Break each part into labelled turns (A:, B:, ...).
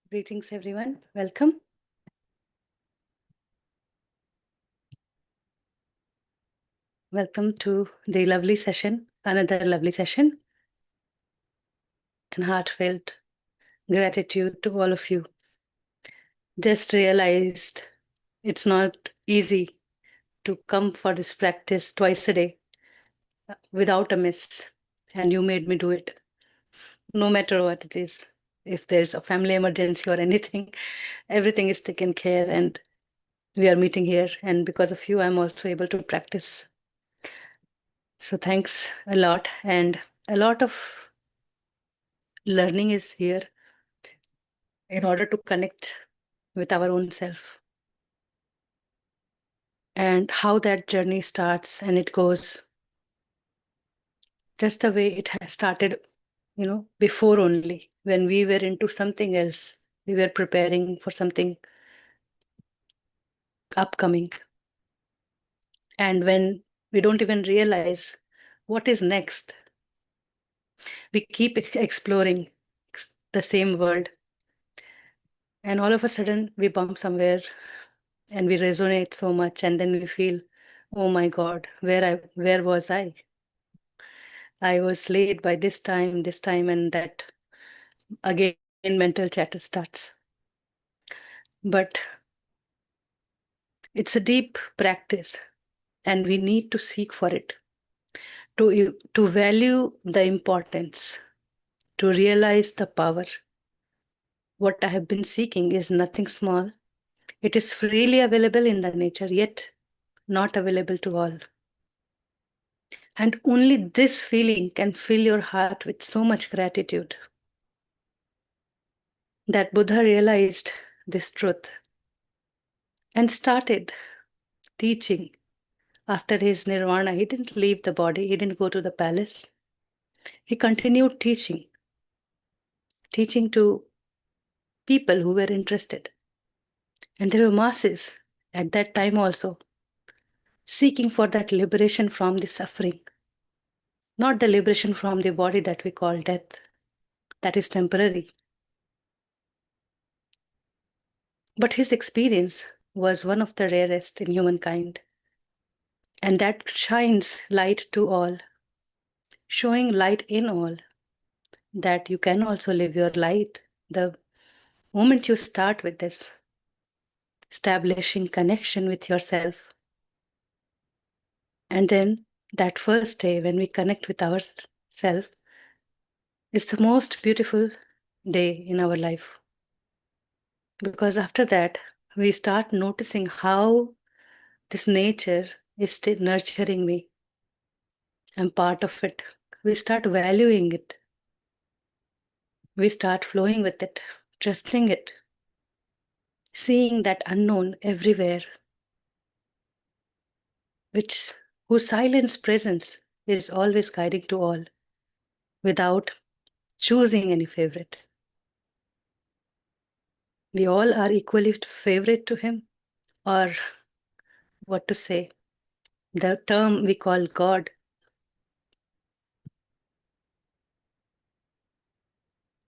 A: Greetings, everyone. Welcome. Welcome to the lovely session, another lovely session, and heartfelt gratitude to all of you. Just realized it's not easy to come for this practice twice a day without a miss, and you made me do it, no matter what it is. If there's a family emergency or anything, everything is taken care, and we are meeting here. And because of you, I'm also able to practice. So thanks a lot, and a lot of learning is here in order to connect with our own self, and how that journey starts and it goes just the way it has started, before, only when we were into something else. We were preparing for something upcoming, and when we don't even realize what is next, we keep exploring the same world, and all of a sudden we bump somewhere and we resonate so much, and then we feel, oh my god, where was I was late by this time, and that again mental chatter starts. But it's a deep practice, and we need to seek for it, to value the importance, to realize the power. What I have been seeking is nothing small. It is freely available in the nature, yet not available to all. And only this feeling can fill your heart with so much gratitude that Buddha realized this truth and started teaching. After his nirvana, he didn't leave the body, he didn't go to the palace. He continued teaching to people who were interested. And there were masses at that time also seeking for that liberation from the suffering, not the liberation from the body that we call death, that is temporary. But his experience was one of the rarest in humankind, and that shines light to all, showing light in all, that you can also live your light the moment you start with this, establishing connection with yourself. And then that first day when we connect with ourself is the most beautiful day in our life. Because after that, we start noticing how this nature is still nurturing me. I'm part of it. We start valuing it. We start flowing with it, trusting it, seeing that unknown everywhere, whose silent presence is always guiding to all, without choosing any favorite. We all are equally favorite to him, or what to say, the term we call God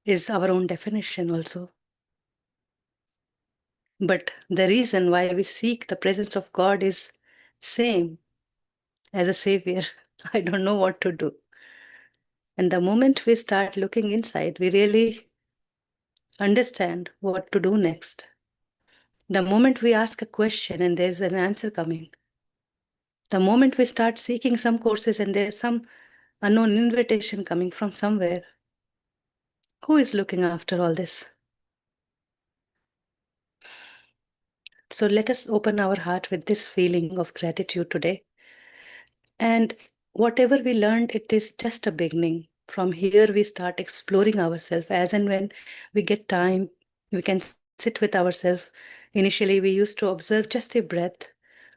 A: is our own definition also. But the reason why we seek the presence of God is same as a savior. I don't know what to do. And the moment we start looking inside, we really understand what to do next. The moment we ask a question and there's an answer coming, the moment we start seeking some courses and there's some unknown invitation coming from somewhere, who is looking after all this? So let us open our heart with this feeling of gratitude today. And whatever we learned, it is just a beginning. From here, we start exploring ourselves. As and when we get time, we can sit with ourselves. Initially, we used to observe just a breath,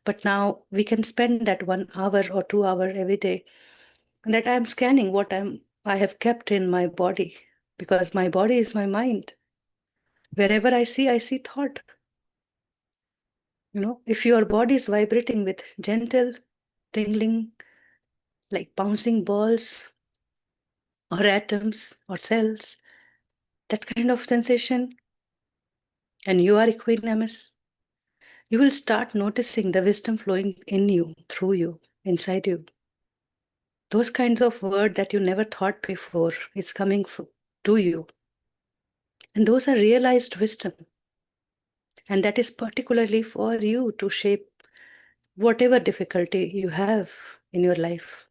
A: but now we can spend that 1 hour or 2 hours every day. And that I'm scanning what I have kept in my body, because my body is my mind. Wherever I see thought. If your body is vibrating with gentle tingling, like bouncing balls or atoms or cells, that kind of sensation, and you are equanimous, you will start noticing the wisdom flowing in you, through you, inside you. Those kinds of words that you never thought before is coming to you. And those are realized wisdom. And that is particularly for you to shape whatever difficulty you have in your life.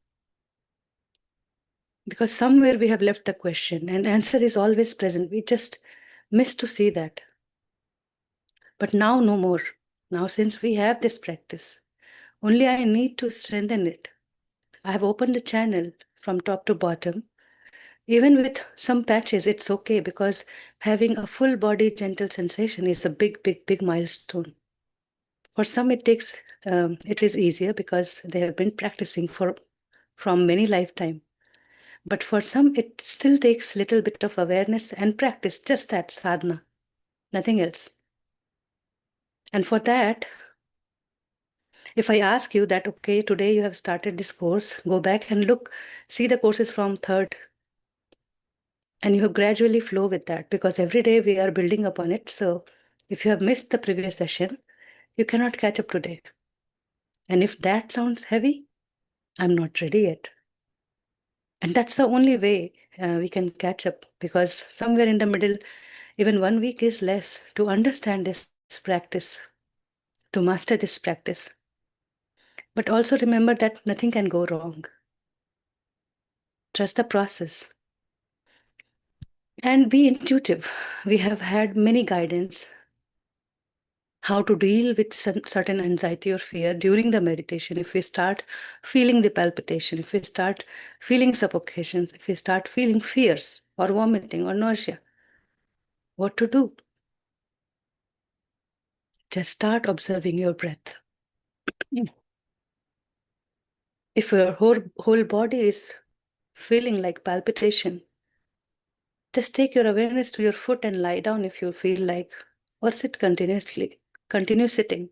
A: Because somewhere we have left the question, and answer is always present. We just miss to see that. But now no more. Now since we have this practice, only I need to strengthen it. I have opened the channel from top to bottom. Even with some patches, it's okay, because having a full body gentle sensation is a big, big, big milestone. For some, it is easier because they have been practicing from many lifetime. But for some, it still takes little bit of awareness and practice, just that sadhana, nothing else. And for that, if I ask you that, okay, today you have started this course, go back and look, see the courses from third, and you gradually flow with that, because every day we are building upon it. So if you have missed the previous session, you cannot catch up today. And if that sounds heavy, I'm not ready yet. And that's the only way we can catch up, because somewhere in the middle, even 1 week is less to understand this practice, to master this practice. But also remember that nothing can go wrong. Trust the process. And be intuitive. We have had many guidance how to deal with some certain anxiety or fear during the meditation. If we start feeling the palpitation, if we start feeling suffocations, if we start feeling fears or vomiting or nausea, what to do? Just start observing your breath. If your whole body is feeling like palpitation, just take your awareness to your foot and lie down if you feel like, or sit continuously. Continue sitting.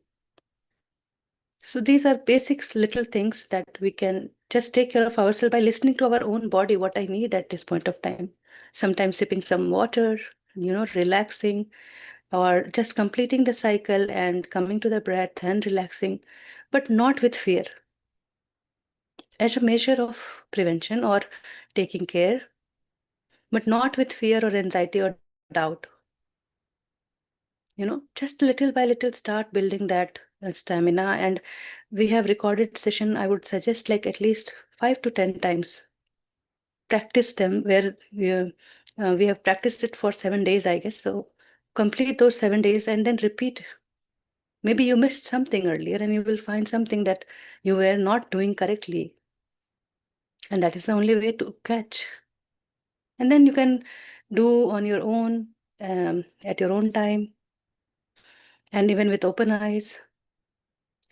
A: So these are basics, little things that we can just take care of ourselves by listening to our own body, what I need at this point of time. Sometimes sipping some water, relaxing, or just completing the cycle and coming to the breath and relaxing, but not with fear. As a measure of prevention or taking care, but not with fear or anxiety or doubt. Just little by little start building that stamina. And we have recorded session, I would suggest, like at least 5 to 10 times. Practice them, where we have practiced it for 7 days, I guess. So complete those 7 days and then repeat. Maybe you missed something earlier and you will find something that you were not doing correctly. And that is the only way to catch. And then you can do on your own, at your own time, and even with open eyes.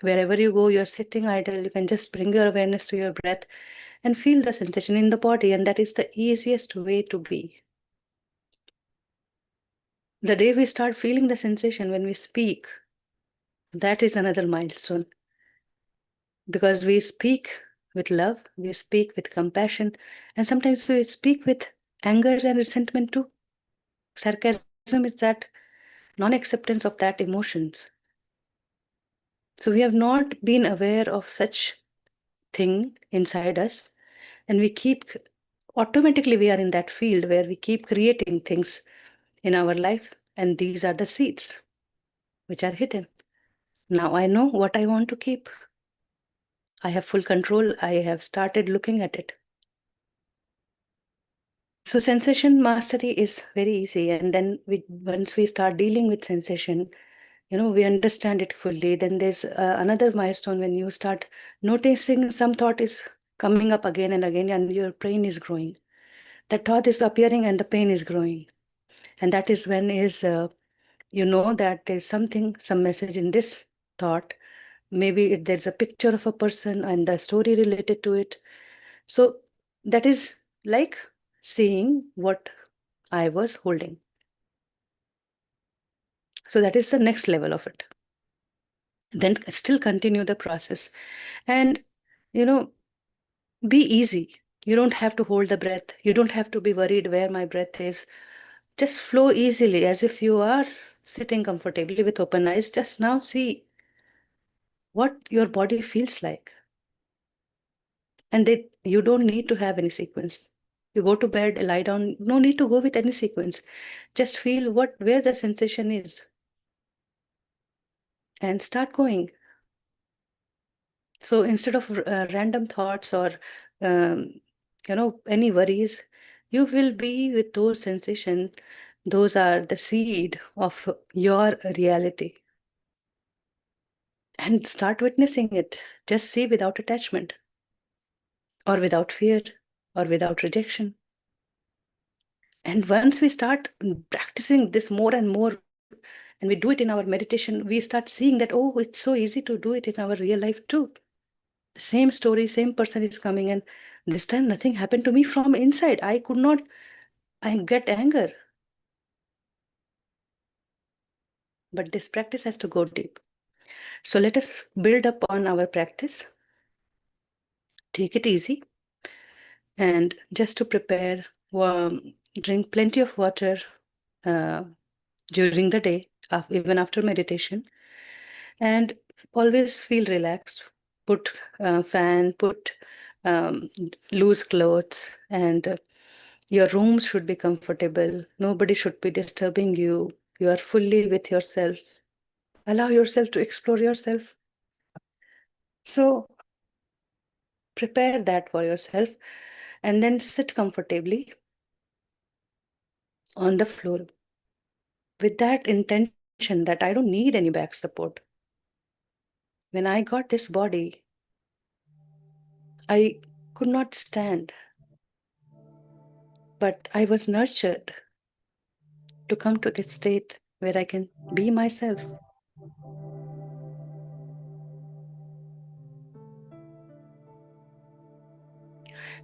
A: Wherever you go, you're sitting idle, you can just bring your awareness to your breath and feel the sensation in the body. And that is the easiest way to be. The day we start feeling the sensation when we speak, that is another milestone. Because we speak with love, we speak with compassion, and sometimes we speak with anger and resentment too. Sarcasm is that non-acceptance of that emotions. So we have not been aware of such thing inside us, and automatically we are in that field where we keep creating things in our life, and these are the seeds which are hidden. Now I know what I want to keep. I have full control. I have started looking at it. So sensation mastery is very easy, and then once we start dealing with sensation, we understand it fully. Then there's another milestone when you start noticing some thought is coming up again and again, and your pain is growing. That thought is appearing and the pain is growing. And that is when that there's some message in this thought. Maybe there's a picture of a person and the story related to it. So that is like seeing what I was holding. So that is the next level of it. Then still continue the process. And, be easy. You don't have to hold the breath. You don't have to be worried where my breath is. Just flow easily as if you are sitting comfortably with open eyes, just now see what your body feels like. And that you don't need to have any sequence. You go to bed, lie down, no need to go with any sequence. Just feel where the sensation is and start going. So instead of random thoughts or any worries, you will be with those sensations. Those are the seed of your reality. And start witnessing it. Just see without attachment, or without fear, or without rejection. And once we start practicing this more and more, and we do it in our meditation, we start seeing that, oh, it's so easy to do it in our real life too. The same story, same person is coming, and this time nothing happened to me from inside. I could not get anger. But this practice has to go deep. So let us build up on our practice. Take it easy. And just to prepare, drink plenty of water uh, during the day, even after meditation. And always feel relaxed. Put fan, put loose clothes, and your room should be comfortable. Nobody should be disturbing you. You are fully with yourself. Allow yourself to explore yourself. So prepare that for yourself and then sit comfortably on the floor with that intention that I don't need any back support. When I got this body, I could not stand, but I was nurtured to come to this state where I can be myself.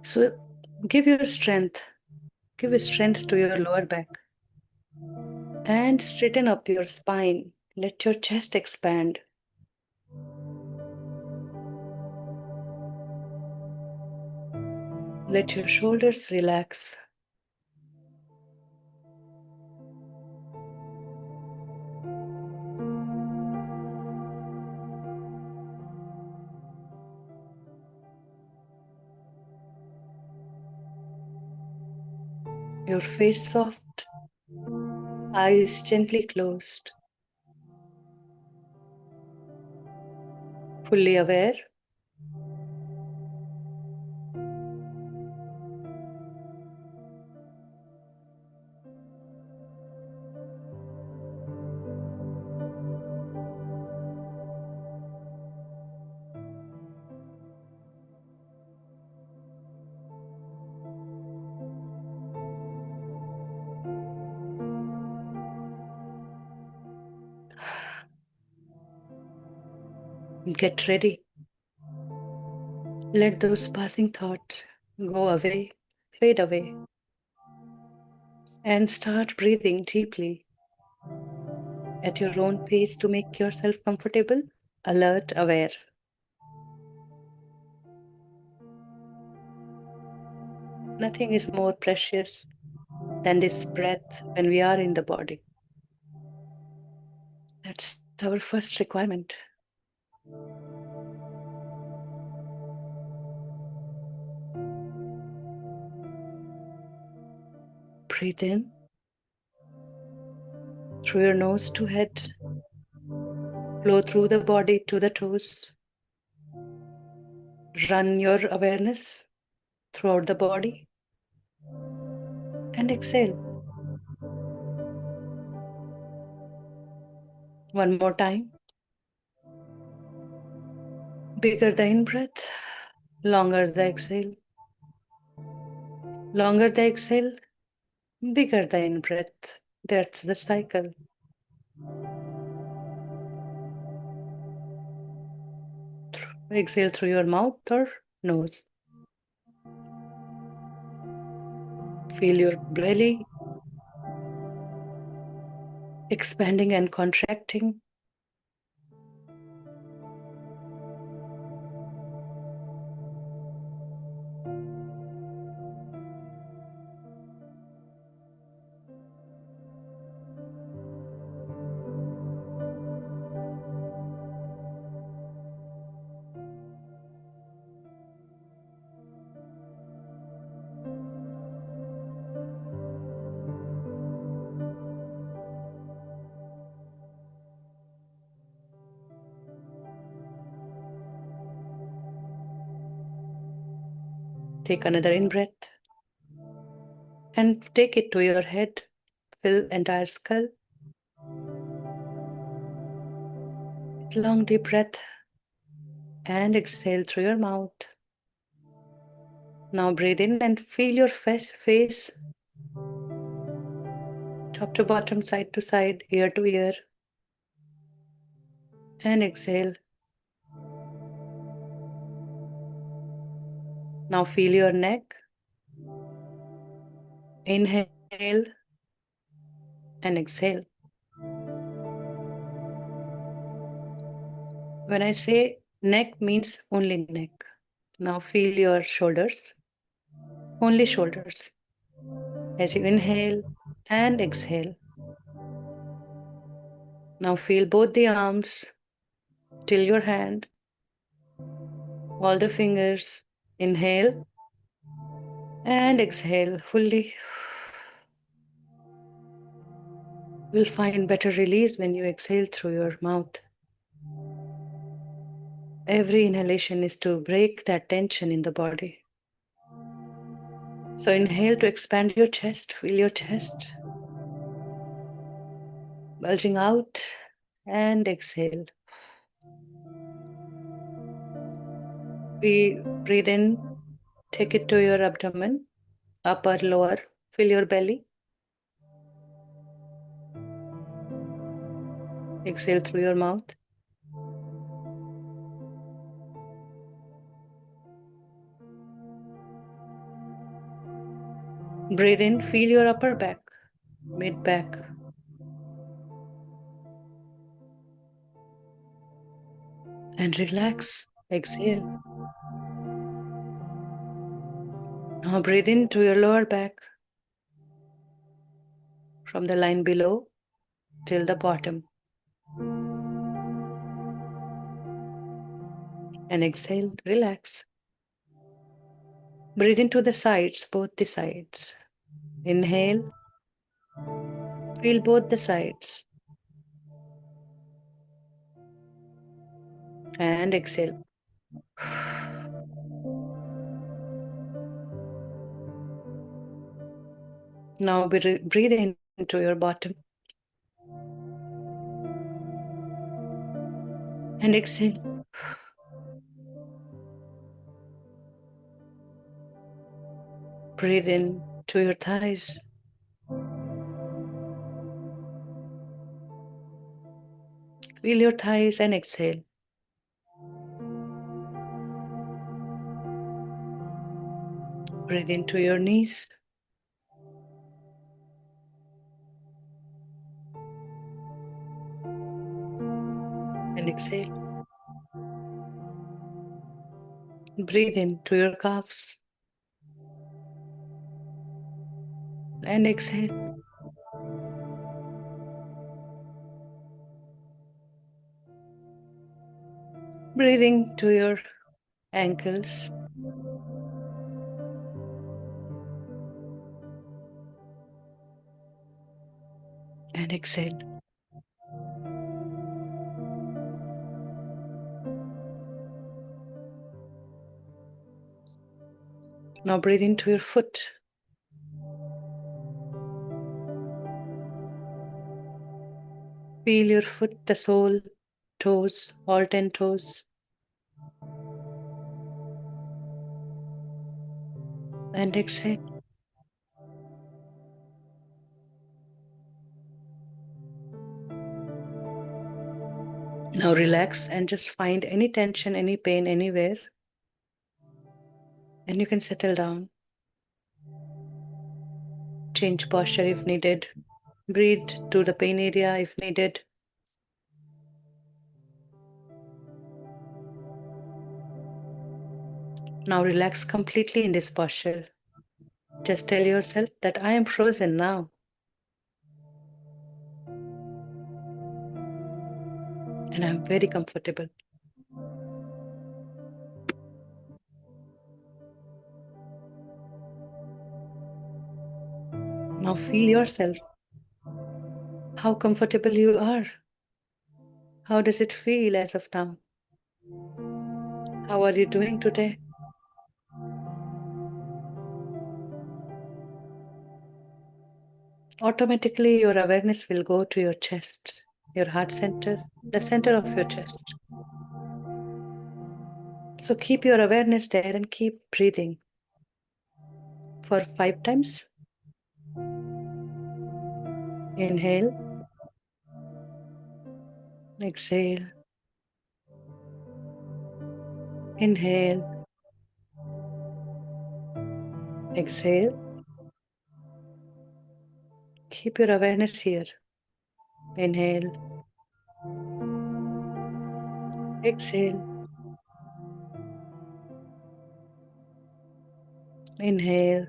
A: So give your strength, give strength to your lower back and straighten up your spine. Let your chest expand. Let your shoulders relax. Your face soft, eyes gently closed, fully aware. Get ready. Let those passing thoughts go away, fade away, and start breathing deeply at your own pace to make yourself comfortable, alert, aware. Nothing is more precious than this breath when we are in the body. That's our first requirement. Breathe in through your nose to head, flow through the body to the toes. Run your awareness throughout the body and exhale. One more time. Bigger the in-breath, longer the exhale. Longer the exhale, bigger the in-breath. That's the cycle. Exhale through your mouth or nose. Feel your belly expanding and contracting. Take another in-breath and take it to your head. Fill entire skull. Long deep breath and exhale through your mouth. Now breathe in and feel your face, top to bottom, side to side, ear to ear. And exhale. Now feel your neck. Inhale and exhale. When I say neck, means only neck. Now feel your shoulders, only shoulders. As you inhale and exhale. Now feel both the arms till your hand, all the fingers. Inhale and exhale fully. You'll find better release when you exhale through your mouth. Every inhalation is to break that tension in the body. So inhale to expand your chest, feel your chest bulging out, and exhale. We breathe in, take it to your abdomen, upper, lower, feel your belly. Exhale through your mouth. Breathe in, feel your upper back, mid back. And relax. Exhale. Now breathe into your lower back from the line below till the bottom. And exhale, relax. Breathe into the sides, both the sides. Inhale. Feel both the sides. And exhale. Now breathe into your bottom. And exhale. Breathe in to your thighs. Feel your thighs and exhale. Breathe into your knees. And exhale. Breathe into your calves. And exhale. Breathing to your ankles. And exhale. Now breathe into your foot. Feel your foot, the sole, toes, all 10 toes. And exhale. Now relax and just find any tension, any pain anywhere. And you can settle down. Change posture if needed. Breathe to the pain area if needed. Now relax completely in this posture. Just tell yourself that I am frozen now. And I'm very comfortable. Now feel yourself. How comfortable you are. How does it feel as of now? How are you doing today? automatically your awareness will go to your chest, your heart center, the center of your chest. So keep your awareness there and keep breathing for 5 times. Inhale, exhale, inhale, exhale. Keep your awareness here. Inhale, exhale, inhale,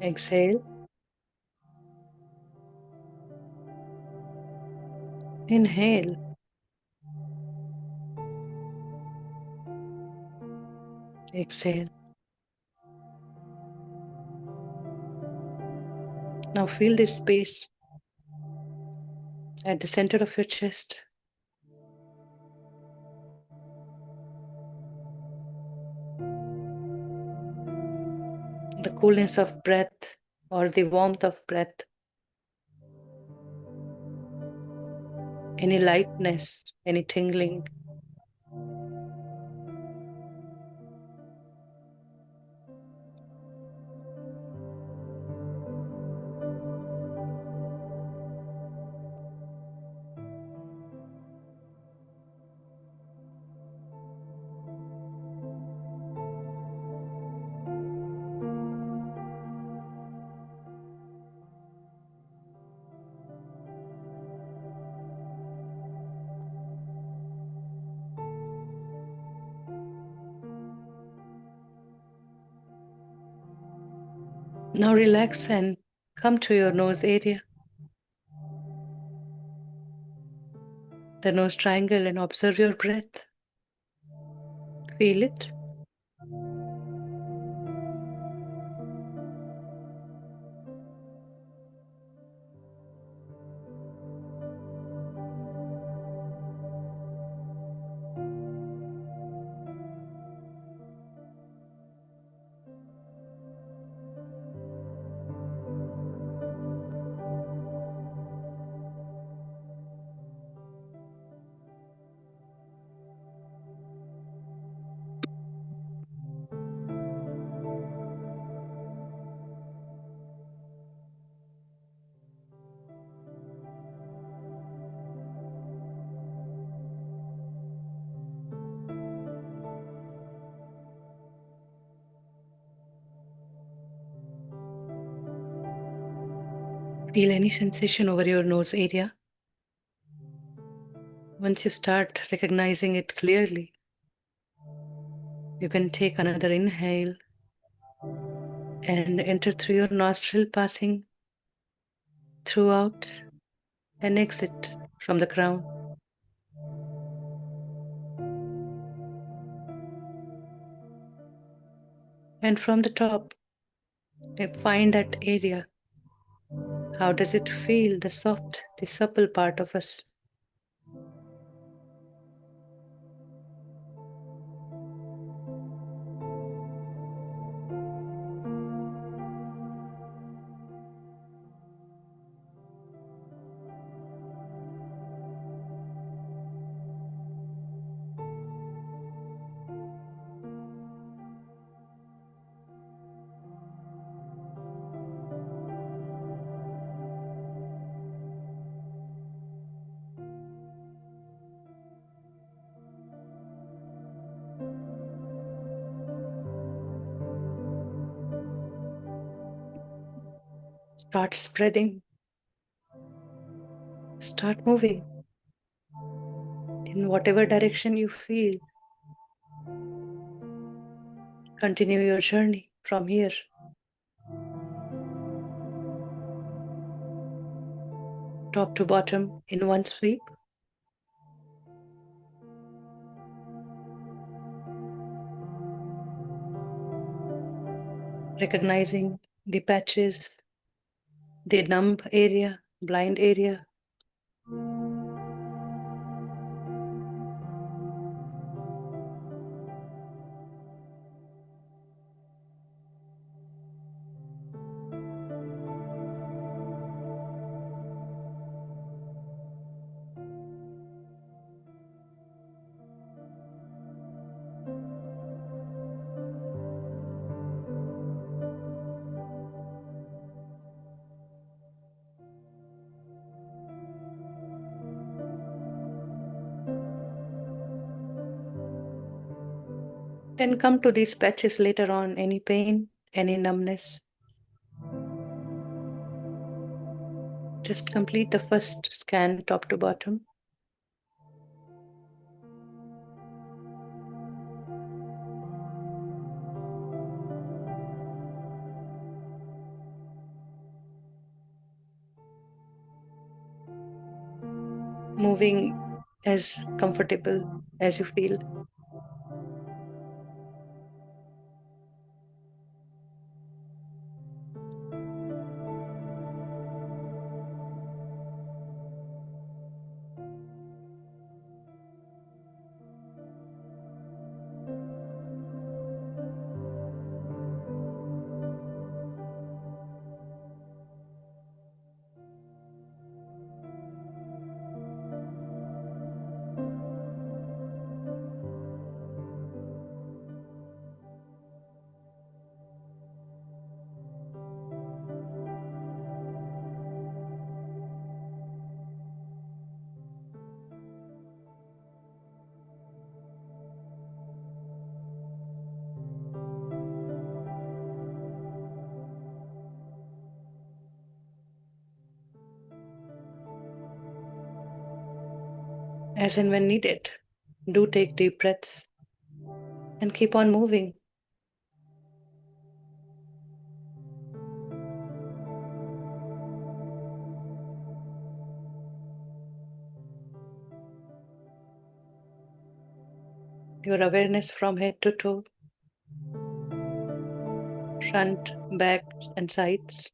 A: exhale, inhale, exhale. Now feel this space at the center of your chest. The coolness of breath or the warmth of breath. Any lightness, any tingling. Now relax and come to your nose area, the nose triangle, and observe your breath. Feel it. Feel any sensation over your nose area. Once you start recognizing it clearly, you can take another inhale and enter through your nostril, passing throughout, and exit from the crown. And from the top, find that area. How does it feel, the soft, the supple part of us? Start spreading. Start moving in whatever direction you feel. Continue your journey from here. Top to bottom in one sweep. Recognizing the patches, the numb area, blind area. Then come to these patches later on. Any pain, any numbness. Just complete the first scan top to bottom. Moving as comfortable as you feel. As and when needed, do take deep breaths and keep on moving. Your awareness from head to toe, front, back, and sides.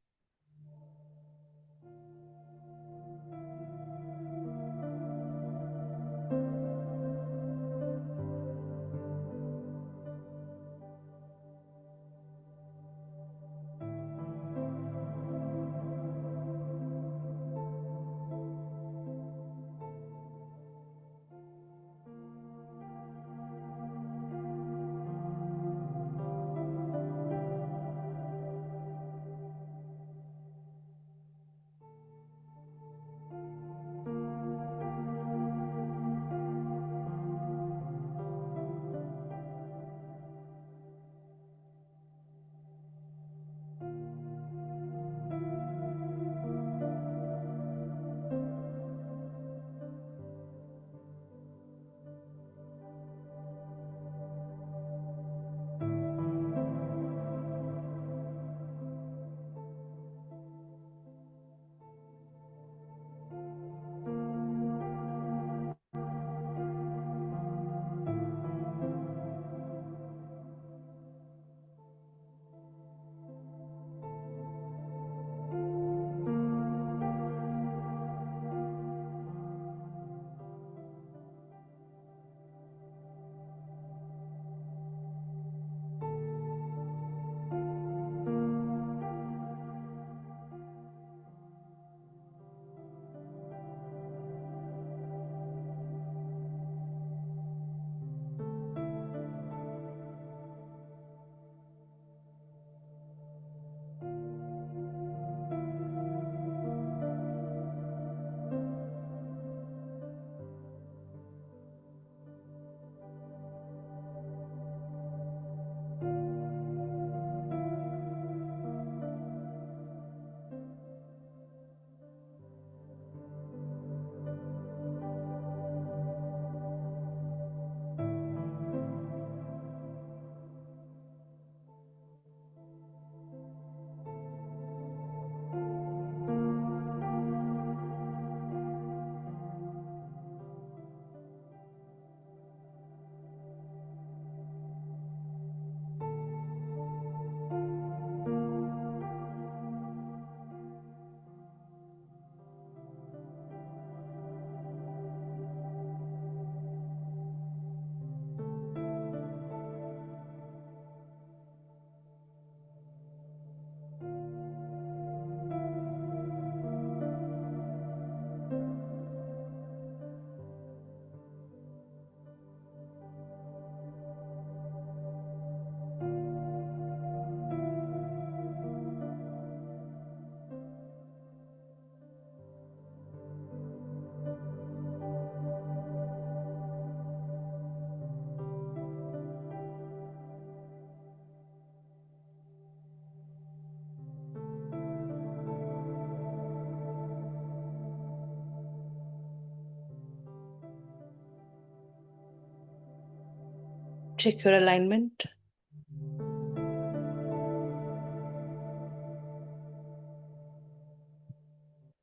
A: Check your alignment.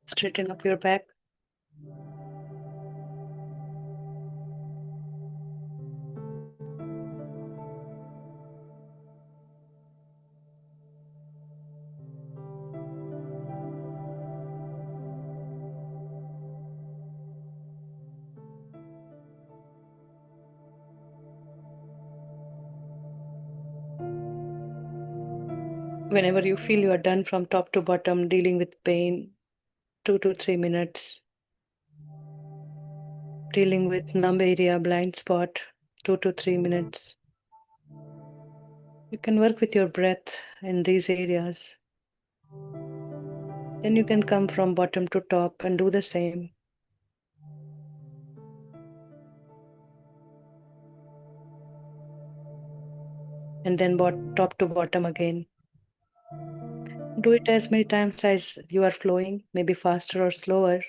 A: Straighten up your back. Whenever you feel you are done from top to bottom dealing with pain, 2 to 3 minutes. Dealing with numb area, blind spot, 2 to 3 minutes. You can work with your breath in these areas. Then you can come from bottom to top and do the same. And then top to bottom again. Do it as many times as you are flowing, maybe faster or slower.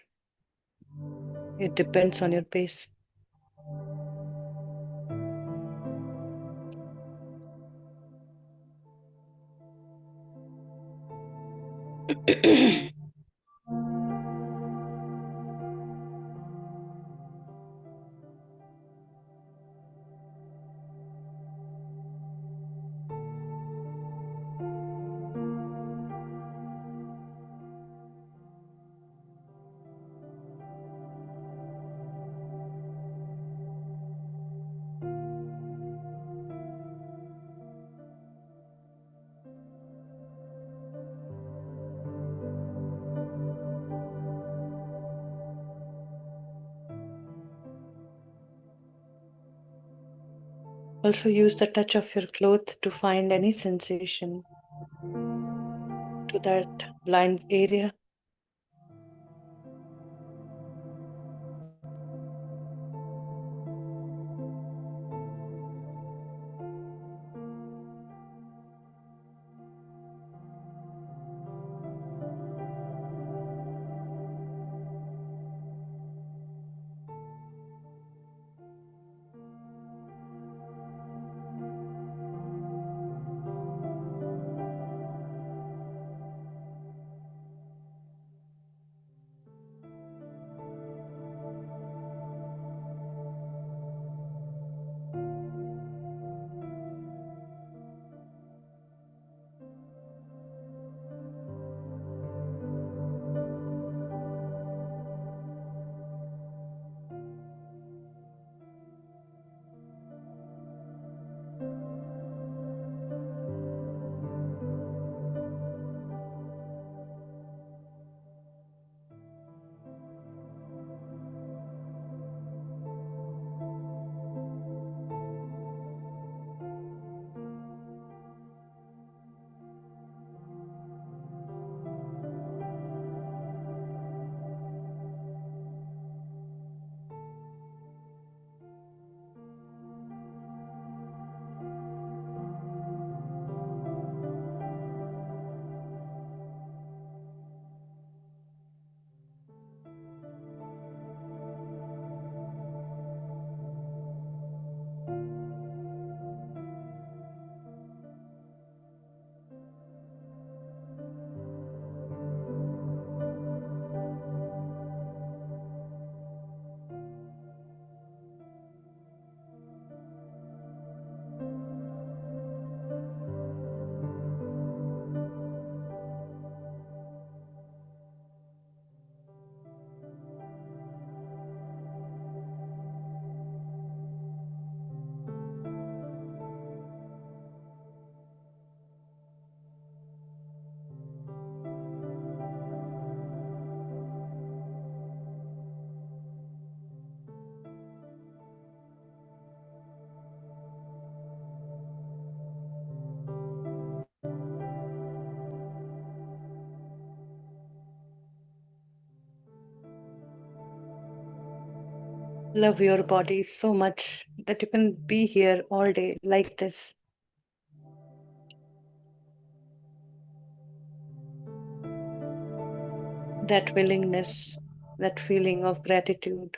A: It depends on your pace. Also use the touch of your cloth to find any sensation to that blind area. Love your body so much that you can be here all day like this. That willingness, that feeling of gratitude,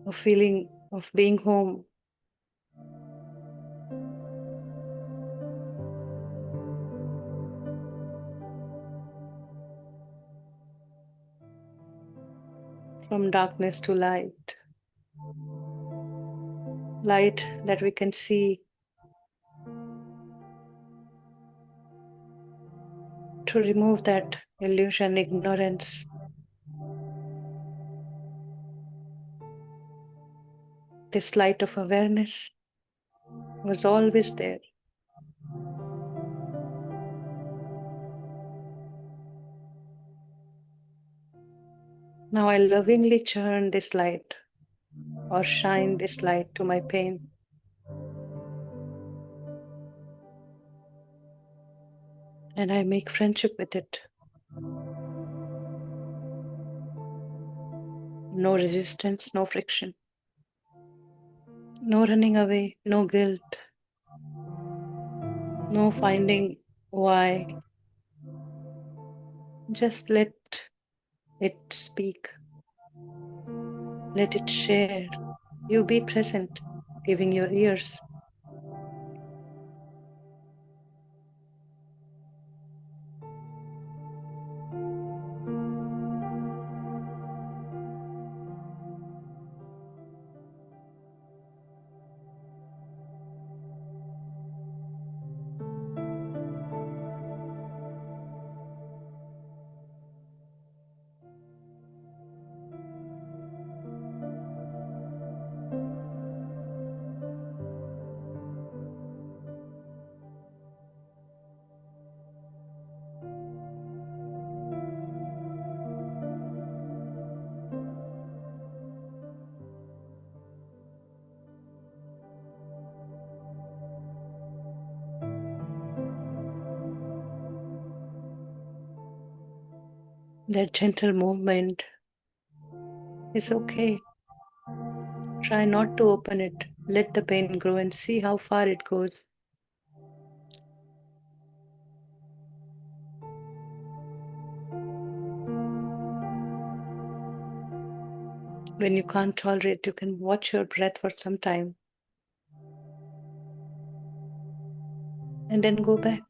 A: a feeling of being home. from darkness to light. Light that we can see, to remove that illusion, ignorance. This light of awareness was always there. Now I lovingly churn this light or shine this light to my pain. And I make friendship with it. No resistance, no friction. No running away, no guilt. No finding why. Just let it speak. Let it share. You be present, giving your ears. That gentle movement is okay. Try not to open it. Let the pain grow and see how far it goes. When you can't tolerate, you can watch your breath for some time and then go back.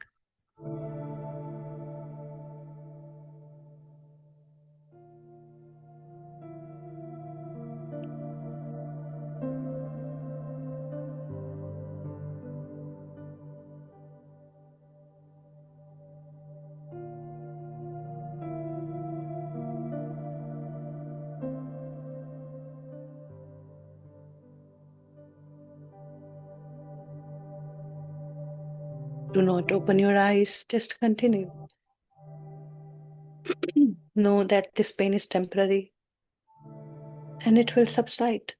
A: Do not open your eyes, just continue. Know that this pain is temporary and it will subside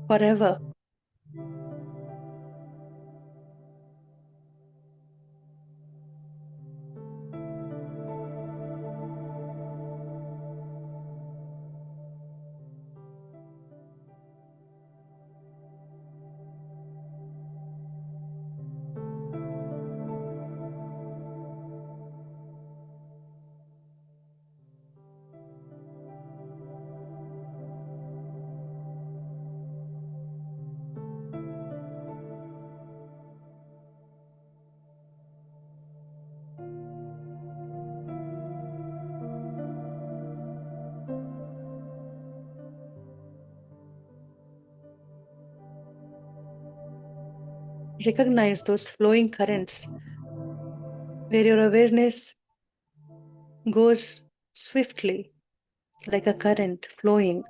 A: forever. Recognize those flowing currents where your awareness goes swiftly, like a current flowing.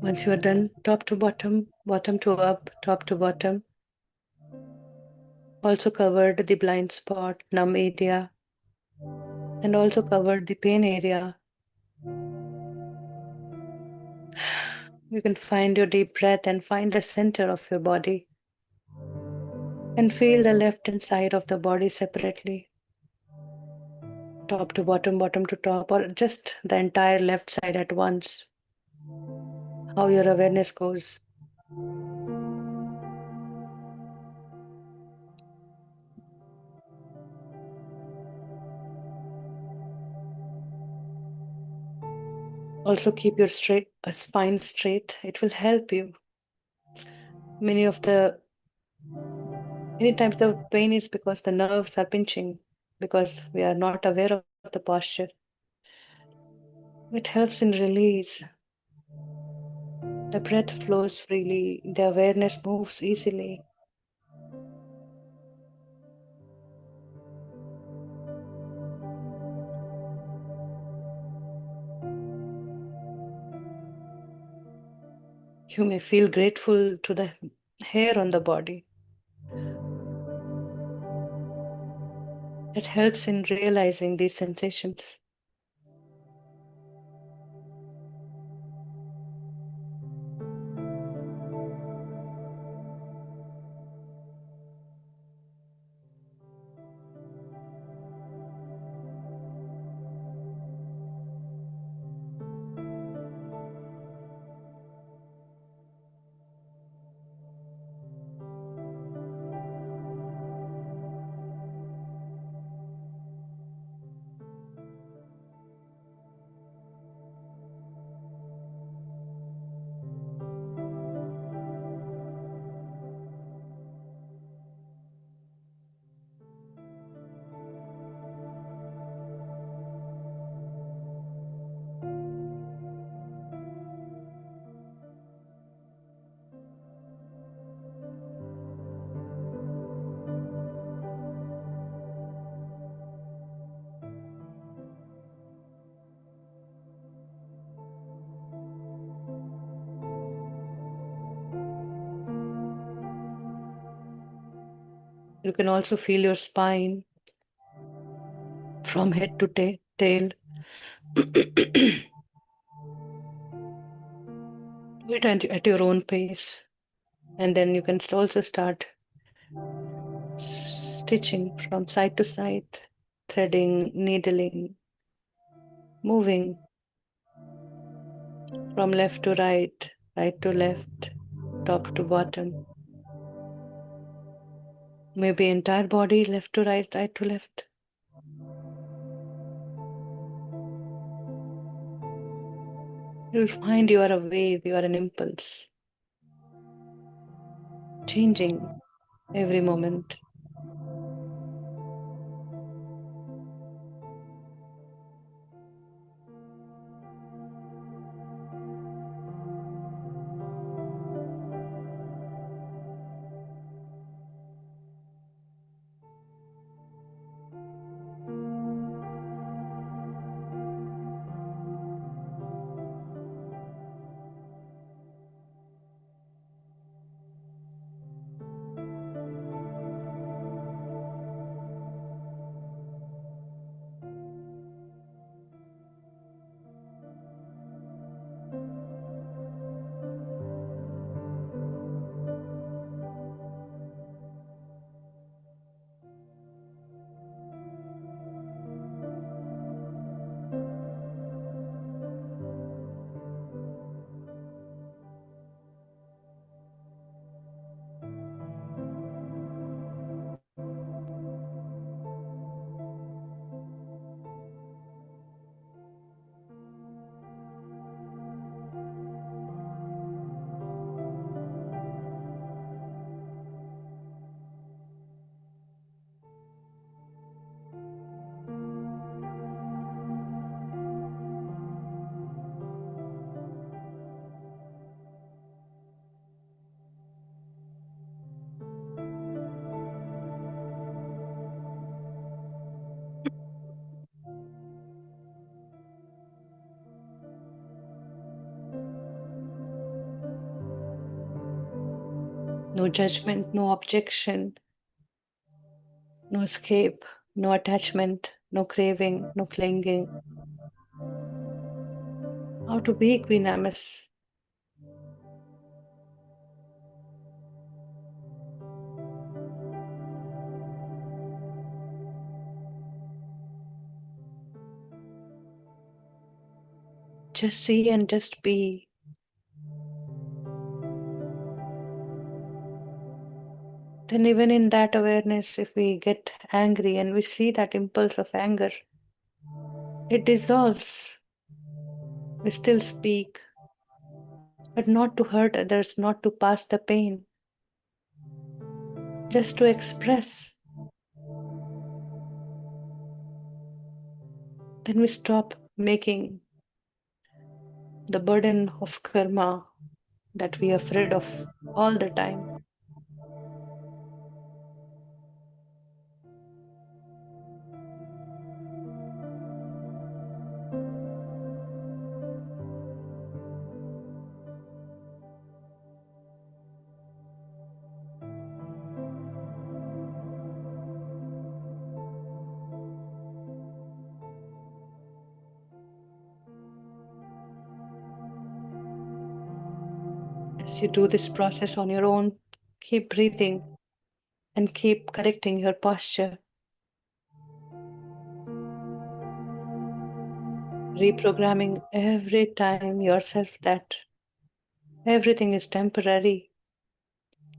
A: Once you are done, top to bottom, bottom to up, top to bottom. Also covered the blind spot, numb area, and also covered the pain area. You can find your deep breath and find the center of your body. And feel the left and side of the body separately. Top to bottom, bottom to top, or just the entire left side at once. How your awareness goes. Also keep your spine straight. It will help you. Many times the pain is because the nerves are pinching, because we are not aware of the posture. It helps in release. The breath flows freely. The awareness moves easily. You may feel grateful to the hair on the body. It helps in realizing these sensations. You can also feel your spine from head to tail. Do it at your own pace. And then you can also start stitching from side to side, threading, needling, moving from left to right, right to left, top to bottom. Maybe entire body, left to right, right to left. You'll find you are a wave, you are an impulse, changing every moment. No judgment, no objection, no escape, no attachment, no craving, no clinging. How to be equanimous. Just see and just be. Then even in that awareness, if we get angry and we see that impulse of anger, it dissolves. We still speak, but not to hurt others, not to pass the pain, just to express. Then we stop making the burden of karma that we are afraid of all the time. As you do this process on your own, keep breathing and keep correcting your posture, reprogramming every time yourself that everything is temporary.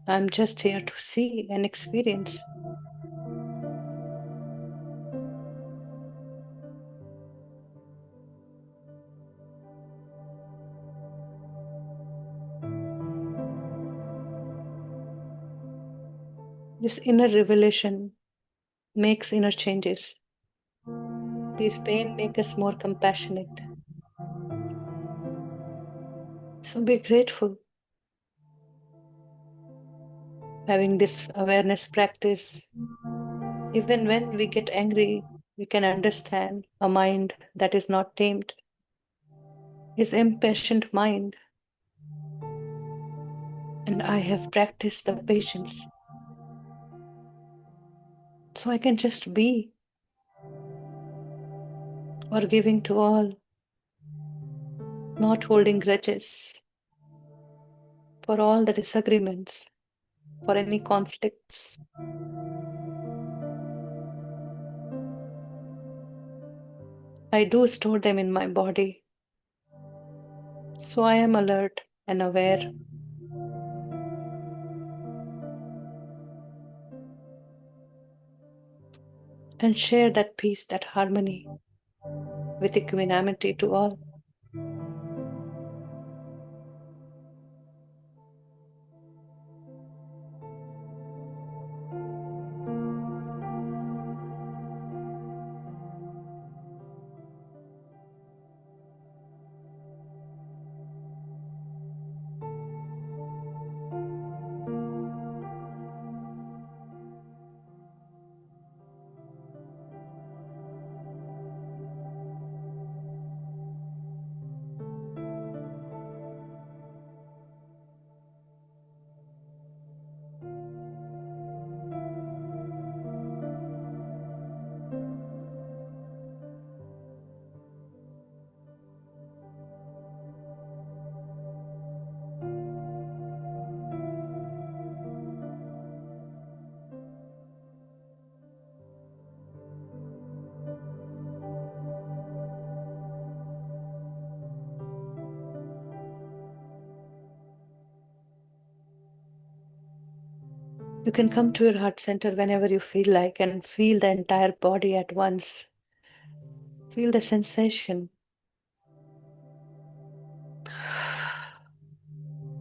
A: I'm just here to see and experience. This inner revelation makes inner changes. These pain make us more compassionate. So be grateful. Having this awareness practice, even when we get angry, we can understand a mind that is not tamed is impatient mind. And I have practiced the patience. So I can just be forgiving to all, not holding grudges for all the disagreements, for any conflicts. I do store them in my body. So I am alert and aware. And share that peace, that harmony with equanimity to all. You can come to your heart center whenever you feel like and feel the entire body at once. Feel the sensation.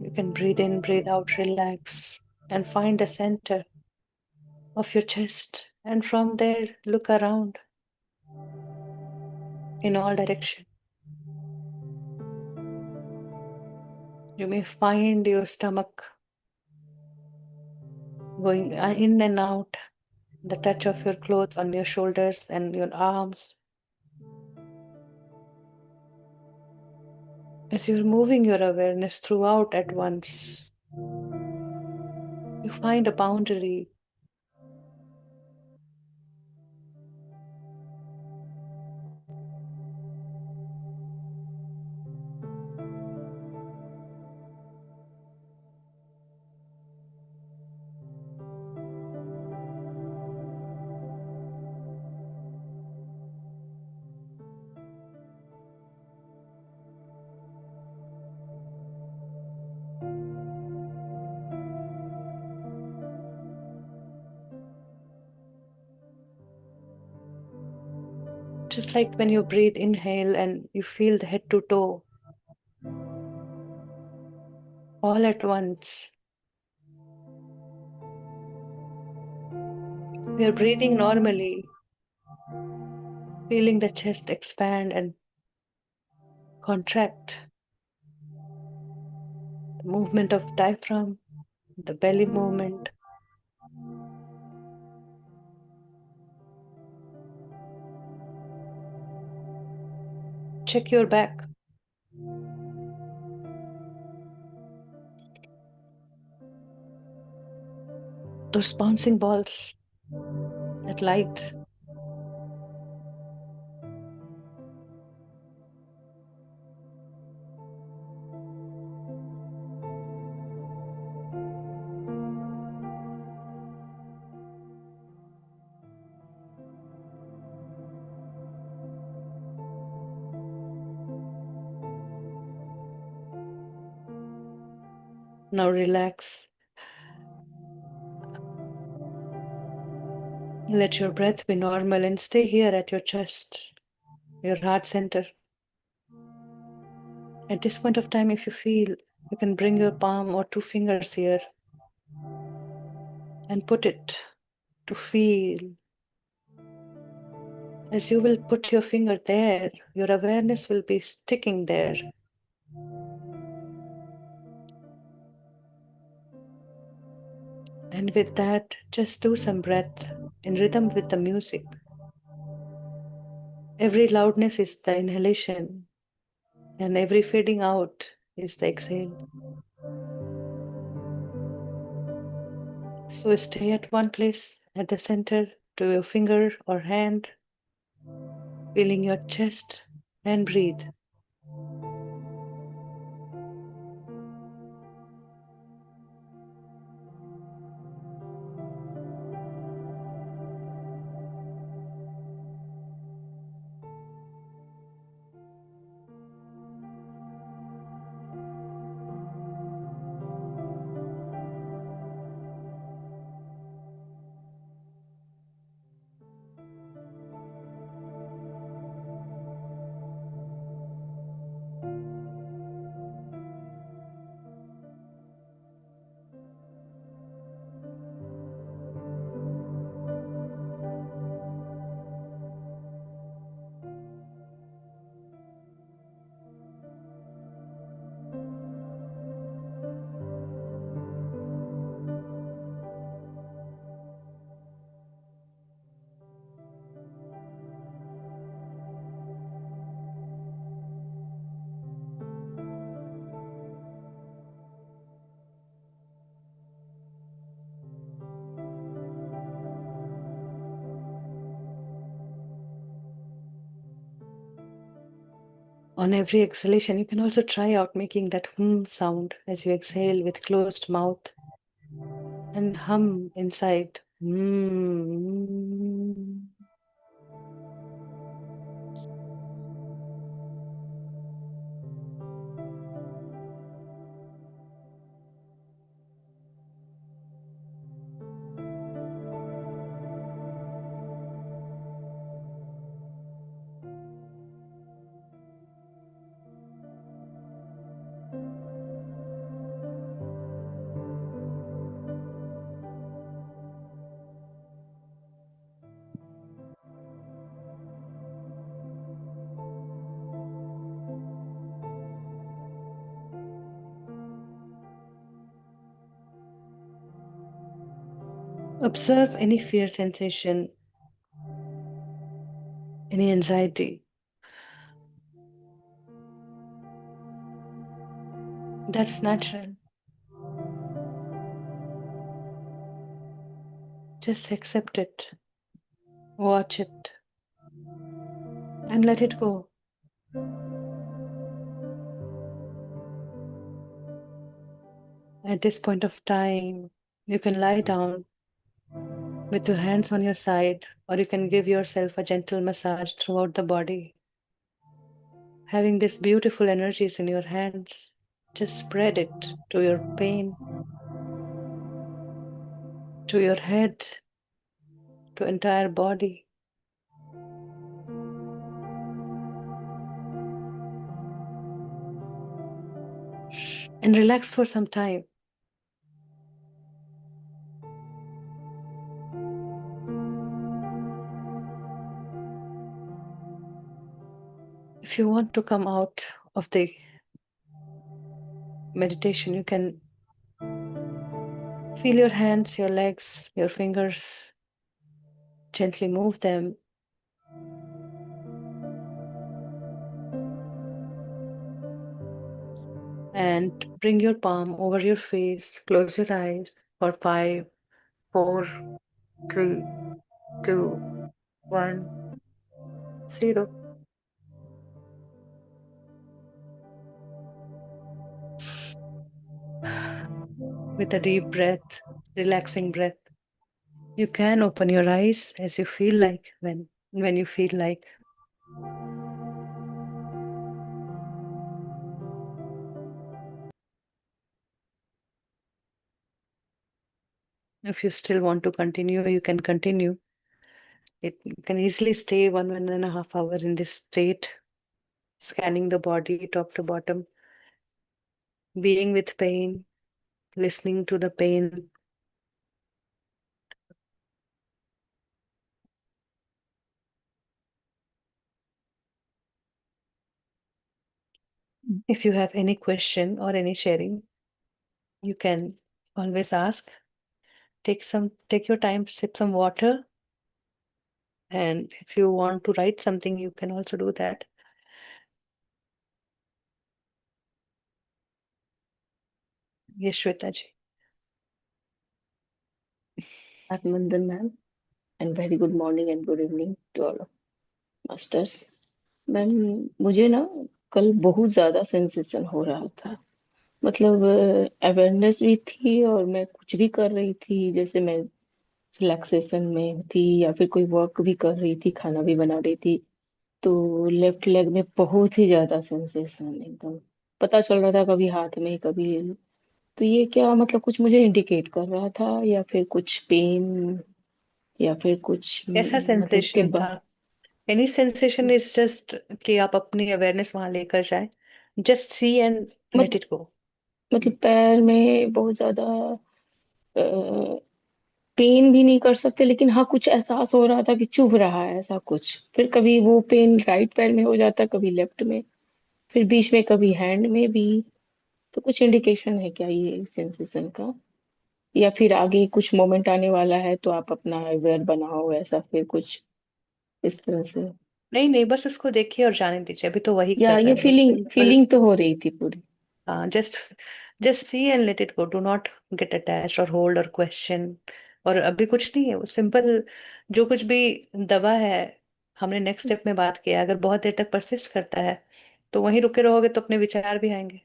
A: You can breathe in, breathe out, relax, and find the center of your chest. And from there, look around in all directions. You may find your stomach going in and out, the touch of your clothes on your shoulders and your arms. As you're moving your awareness throughout at once, You find a boundary. Just like when you breathe, inhale, and you feel the head to toe all at once. We are breathing normally, feeling the chest expand and contract, the movement of diaphragm, the belly movement. Check your back. Those bouncing balls, that light. Now relax. Let your breath be normal and stay here at your chest, your heart center. At this point of time, if you feel, you can bring your palm or two fingers here and put it to feel. As you will put your finger there, your awareness will be sticking there. And with that, just do some breath in rhythm with the music. Every loudness is the inhalation, and every fading out is the exhale. So stay at one place at the center to your finger or hand, feeling your chest and breathe. On every exhalation, you can also try out making that sound as you exhale with closed mouth and hum inside. Observe any fear sensation, any anxiety. That's natural. Just accept it, watch it, and let it go. At this point of time, you can lie down with your hands on your side, or you can give yourself a gentle massage throughout the body. Having these beautiful energies in your hands, just spread it to your pain, to your head, to entire body. And relax for some time. If you want to come out of the meditation, you can feel your hands, your legs, your fingers, gently move them. And bring your palm over your face, close your eyes for 5, 4, 3, 2, 1, 0. With a deep breath, relaxing breath. You can open your eyes as you feel like when you feel like. If you still want to continue, you can continue. You can easily stay 1.5 hours in this state, scanning the body top to bottom, being with pain, listening to the pain. If you have any question or any sharing, you can always ask. Take your time, sip some water. And if you want to write something, you can also do that. Yes, Shweta ji.
B: Atmandan ma'am, and very good morning and good evening to all of masters. Ma'am, मुझे ना कल बहुत ज्यादा sensation हो रहा था। मतलब awareness भी थी और मैं कुछ भी कर रही थी, जैसे मैं रिलैक्सेशन में थी या फिर कोई वर्क भी कर रही थी, खाना भी बना रही थी, तो लेफ्ट लेग में बहुत ही ज्यादा सेंसेशन, एकदम पता चल रहा था कभी हाथ में कभी। तो ये क्या मतलब कुछ मुझे इंडिकेट कर रहा था या फिर कुछ पेन या फिर कुछ
A: कैसा
B: मतलब के
A: सेंसेशन था? एनी सेंसेशन इज जस्ट कि आप अपनी अवेयरनेस वहां लेकर जाए। जस्ट सी एंड लेट
B: मत,
A: इट गो।
B: मतलब पैर में बहुत ज्यादा पेन भी नहीं कर सकते, लेकिन हाँ कुछ एहसास हो रहा था कि चुभ रहा है ऐसा कुछ। फिर कभी वो पेन राइट पैर में हो जाता, कभी लेफ्ट में, फिर बीच में कभी हैंड में भी। तो कुछ इंडिकेशन है क्या ये सेंसेशन का, या फिर आगे कुछ मोमेंट आने वाला है तो आप अपना अवेयर बनाओ, ऐसा फिर कुछ इस तरह से?
A: नहीं नहीं, बस उसको देखिए और जाने दीजिए, अभी तो वही
B: या
A: कर
B: ये
A: रहे हैं हम लोग,
B: फीलिंग
A: सिंपल।
B: फीलिंग तो हो रही थी पूरी?
A: हाँ, just just see and let it go, do not get attached और होल्ड और क्वेश्चन। और अभी कुछ नहीं है, वो सिंपल जो कुछ भी दवा है, हमने नेक्स्ट स्टेप में बात किया, अगर बहुत देर तक परसिस्ट करता है तो वहीं रुके रहोगे तो अपने विचार भी आएंगे।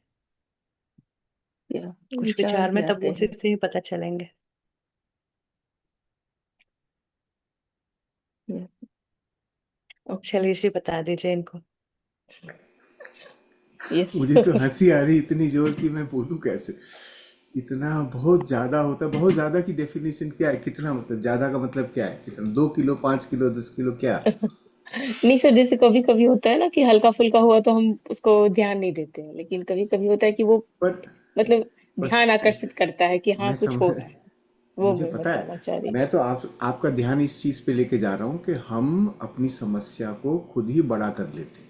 B: या
A: कुछ
B: विचार
A: विचार
B: भी
A: में तब
B: आते
A: उसी
B: हैं?
A: से ही पता चलेंगे।
B: ओके।
A: चलिए जी, बता दीजिए इनको।
B: यस।
C: मुझे तो हंसी आ रही इतनी जोर की मैं बोलूं कैसे। इतना बहुत ज्यादा होता है। बहुत ज्यादा की डेफिनेशन क्या है? कितना मतलब ज्यादा का मतलब क्या है? कितना? 2 किलो, 5 किलो, 10 किलो, क्या?
B: नहीं सर, जैसे कभी कभी होता है ना कि हल्का फुल्का हुआ तो हम उसको ध्यान नहीं देते हैं, लेकिन कभी कभी होता है कि वो
C: पर
B: मतलब
C: पर
B: ध्यान आकर्षित करता है कि हाँ
C: मैं
B: कुछ हो
C: समझ
B: रहा है। वो
C: मुझे
B: मैं
C: पता है।
B: बताना चाह रही
C: मैं तो आपका ध्यान इस चीज पे लेके जा रहा हूँ कि हम अपनी समस्या को खुद ही बड़ा कर लेते हैं।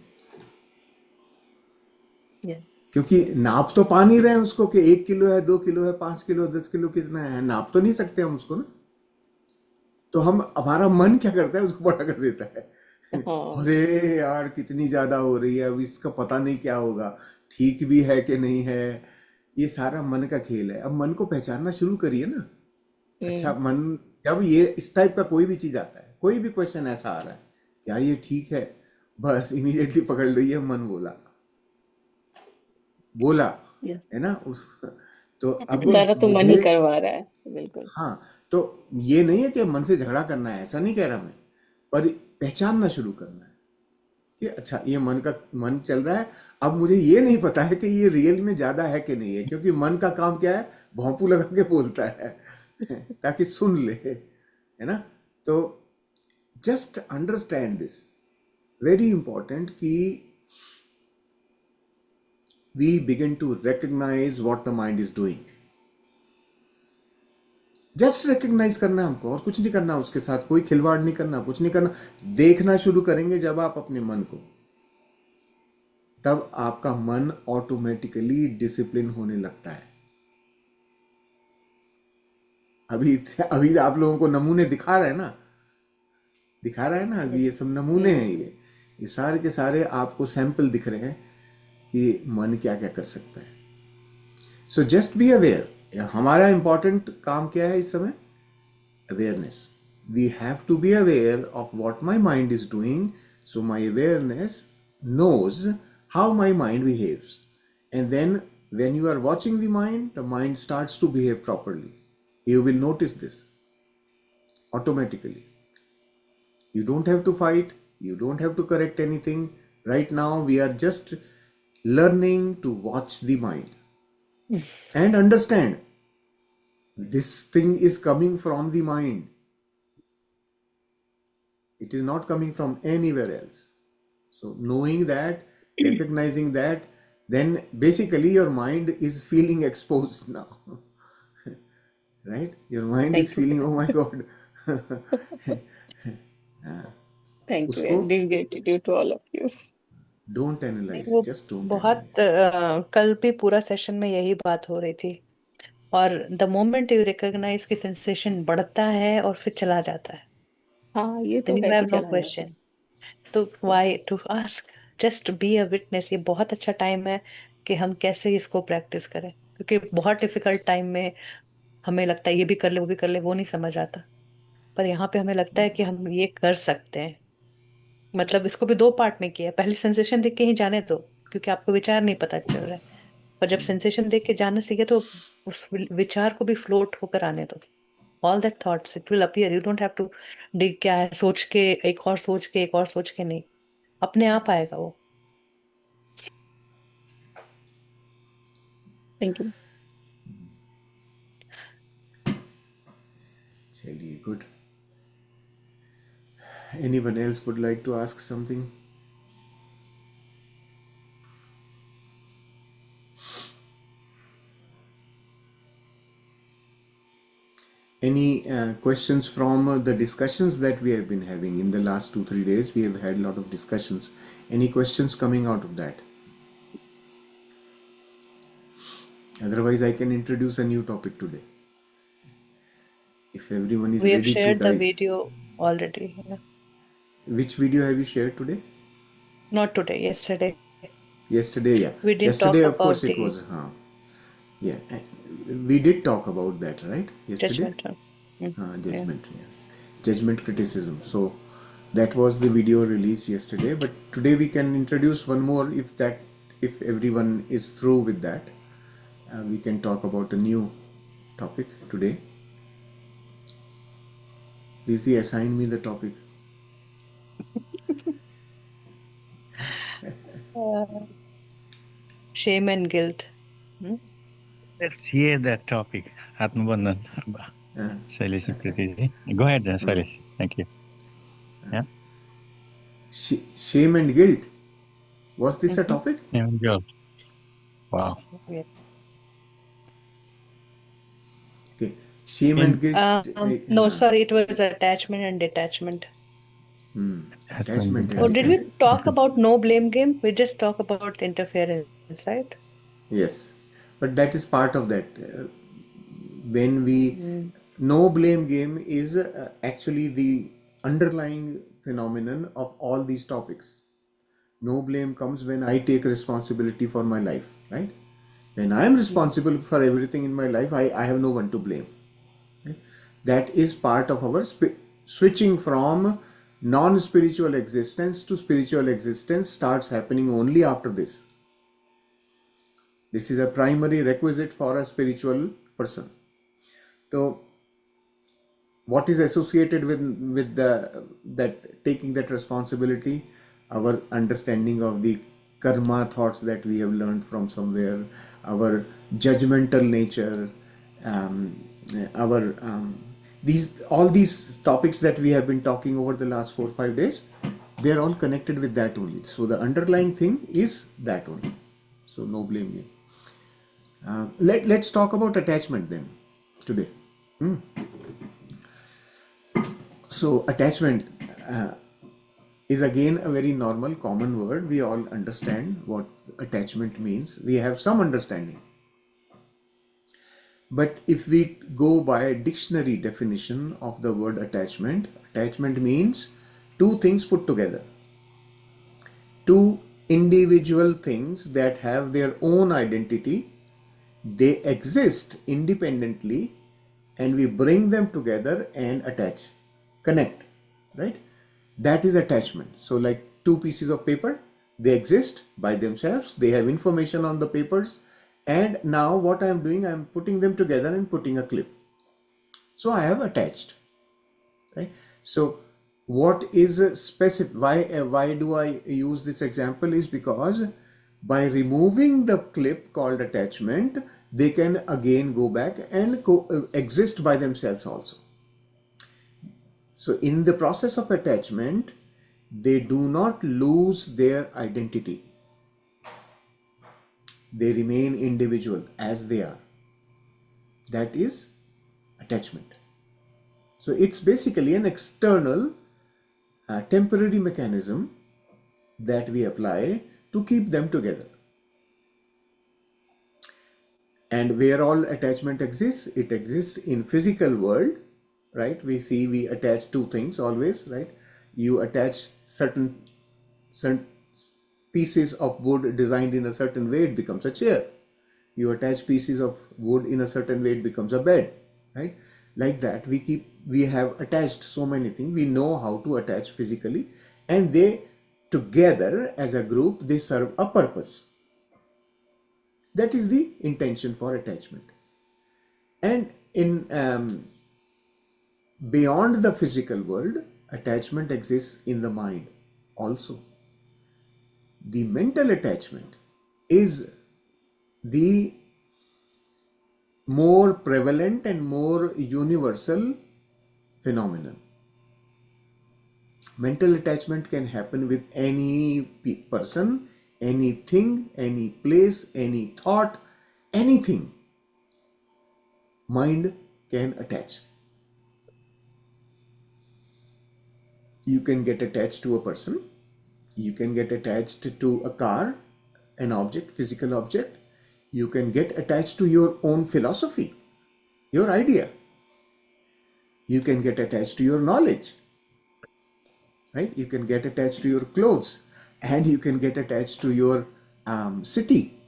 B: थी। यस।
C: क्योंकि नाप तो पा नहीं रहे हैं उसको कि 1 किलो है, 2 किलो है, 5 किलो, 10 किलो, कितना है, नाप तो नहीं सकते हम उसको ना। तो हम हमारा मन क्या करता है, उसको बड़ा कर देता है।
B: हाँ।
C: अरे यार कितनी ज्यादा हो रही है, अब इसका पता नहीं क्या होगा, ठीक भी है कि नहीं है। ये सारा मन का खेल है। अब मन को पहचानना शुरू करिए ना। अच्छा
B: हम्म।
C: मन जब ये इस टाइप का कोई भी चीज आता है, कोई भी क्वेश्चन ऐसा आ रहा है, क्या ये ठीक है, बस इमीडिएटली पकड़ लो, ये मन बोला, बोला,
B: यस,
C: है ना उस। तो अब
B: सारा तो मन ही
C: मुझे,
B: करवा रहा है। बिल्कुल।
C: हाँ, तो ये नहीं है कि मन से झगड़ा करना है, ऐसा नहीं कह रहा मैं, पर पहचानना शुरू करना है कि अच्छा ये मन चल रहा है। अब मुझे ये नहीं पता है कि ये रियल में ज्यादा है कि नहीं है, क्योंकि मन का काम क्या है, भौंपू लगा के बोलता है ताकि सुन ले, है ना। तो just understand this, very important कि we begin to recognise what the mind is doing. Just recognise करना है हमको, और कुछ नहीं करना, उसके साथ कोई खिलवाड़ नहीं करना, कुछ नहीं करना। देखना शुरू करेंगे जब आप अपने मन को, तब आपका मन ऑटोमेटिकली डिसिप्लिन होने लगता है। अभी अभी आप लोगों को नमूने दिखा रहा है ना, अभी ये सब नमूने हैं, ये सारे के सारे आपको सैंपल दिख रहे हैं कि मन क्या क्या कर सकता है। So just be aware. हमारा इंपॉर्टेंट काम क्या है इस समय? Awareness. We have to be aware of what my mind is doing, so my awareness knows how my mind behaves, and then when you are watching the mind starts to behave properly. You will notice this automatically. You don't have to fight, you don't have to correct anything. Right now we are just learning to watch the mind and understand this thing is coming from the mind. It is not coming from anywhere else. So knowing that, recognizing that, then basically your mind is feeling exposed now. Right? Your mind is
B: thank you
C: feeling,
B: बेटा।
C: oh my God.
B: Thank you
C: उसको
B: and deep gratitude to all of you.
C: don't
A: नहीं,
C: analyze,
A: वो
C: just don't
A: बहुत
C: analyze.
A: कल भी पूरा session में यही बात हो रही थी। और द मोमेंट यू रिकॉग्नाइज की सेंसेशन बढ़ता है और फिर चला जाता है,
B: हाँ, ये तो
A: देन यू
B: है
A: हैव
B: कि
A: नो
B: चला जाता है।
A: क्वेश्चन। तो why to ask, just be a witness. ये बहुत अच्छा टाइम है कि हम कैसे इसको प्रैक्टिस करें, क्योंकि बहुत डिफिकल्ट टाइम में हमें लगता है ये भी कर ले वो भी कर ले, वो नहीं समझ आता। पर यहाँ पे हमें लगता है कि हम ये कर सकते हैं। मतलब इसको भी दो पार्ट में किया है, पहले सेंसेशन देख के ही जाने दो, क्योंकि आपको विचार नहीं पता चल रहा है। पर जब सेंसेशन देख के जानना सीखे तो उस विचार को भी फ्लोट होकर आने दो। All that thoughts it will appear, you don't have to dig क्या है सोच के, एक और सोच के, एक और सोच के, नहीं, अपने आप आएगा वो।
B: Thank you.
C: चलिए, good. Anyone else would like to ask something? Any questions from the discussions that we have been having in the last 2-3 days? We have had a lot of discussions. Any questions coming out of that? Otherwise, I can introduce a new topic today. If everyone is
A: We have
C: ready to
A: shared the
C: dive.
A: video already.
C: Which video have you shared today?
A: Not today, yesterday.
C: Yesterday, yeah.
A: We didn't
C: Yesterday,
A: talk
C: of course,
A: about
C: it
A: the
C: was. Yeah. We did talk about that, right? Yesterday?
A: judgment. Yeah.
C: Judgment, yeah. Judgment criticism. So that was the video released yesterday. But today we can introduce one more if everyone is through with that. We can talk about a new topic today. Lizzie, assign me the topic.
A: Uh, shame and guilt. Hmm?
D: Let's hear that topic. Atmabandhan.
C: Uh,
D: Shailesh and Preeti ji. Go ahead, Shailesh. Thank you. Yeah.
C: Shame and guilt. Was this a
A: Mhm.
C: topic?
D: Here we go. Wow.
A: Yeah.
C: Okay. Shame
D: In
C: and guilt.
A: No, sorry, it was attachment and detachment.
C: Attachment and
A: Or did we
C: detachment.
A: talk about no blame game? We just talk about interference, right?
C: Yes, but that is part of that. When we
A: Mm.
C: no blame game is actually the underlying phenomenon of all these topics. No blame comes when I take responsibility for my life, right? When I am responsible for everything in my life, I have no one to blame. Right? That is part of our switching from non-spiritual existence to spiritual existence starts happening only after this. This is a primary requisite for a spiritual person. So what is associated with that taking that responsibility? Our understanding of the karma thoughts that we have learned from somewhere, our judgmental nature, our all these topics that we have been talking over the last 4-5 days, they are all connected with that only. So the underlying thing is that only. So no blame here. Let's talk about attachment then today. So attachment is again a very normal, common word. We all understand what attachment means. We have some understanding. But if we go by a dictionary definition of the word attachment, attachment means two things put together. Two individual things that have their own identity. They exist independently and we bring them together and attach, connect, right? That is attachment. So like two pieces of paper, they exist by themselves, they have information on the papers, and now what I am doing, I am putting them together and putting a clip. So I have attached, right? So what is specific, why do I use this example is because by removing the clip called attachment, they can again go back and exist by themselves also. So in the process of attachment, they do not lose their identity. They remain individual as they are. That is attachment. So it's basically an external temporary mechanism that we apply to keep them together. And where all attachment exists, it exists in physical world, right? We attach two things always, right? You attach certain pieces of wood designed in a certain way, it becomes a chair. You attach pieces of wood in a certain way, it becomes a bed, right? Like that, we have attached so many things. We know how to attach physically, and they together as a group, they serve a purpose. That is the intention for attachment. And in beyond the physical world, attachment exists in the mind also. The mental attachment is the more prevalent and more universal phenomenon. Mental attachment can happen with any person, anything, any place, any thought, anything. Mind can attach. You can get attached to a person. You can get attached to a car, an object, physical object. You can get attached to your own philosophy, your idea. You can get attached to your knowledge, right? You can get attached to your clothes, and you can get attached to your city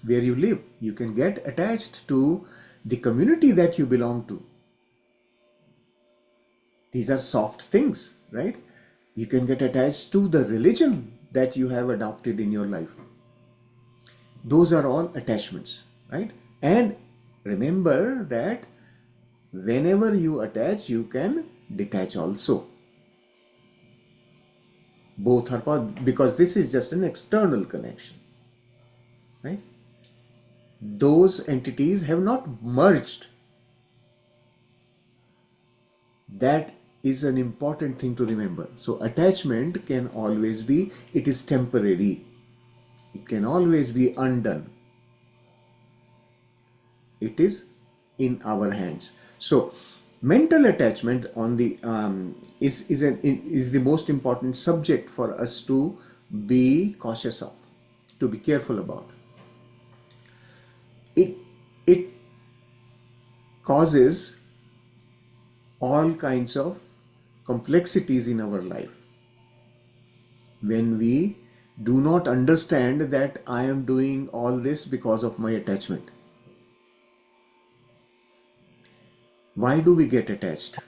C: where you live. You can get attached to the community that you belong to. These are soft things, right? You can get attached to the religion that you have adopted in your life. Those are all attachments, right? And remember that whenever you attach, you can detach also. Both are possible because this is just an external connection, right? Those entities have not merged. That is an important thing to remember. So attachment can always be, it is temporary. It can always be undone. It is in our hands. So mental attachment on the is the most important subject for us to be cautious of, to be careful about. It causes all kinds of complexities in our life when we do not understand that I am doing all this because of my attachment. Why do we get attached?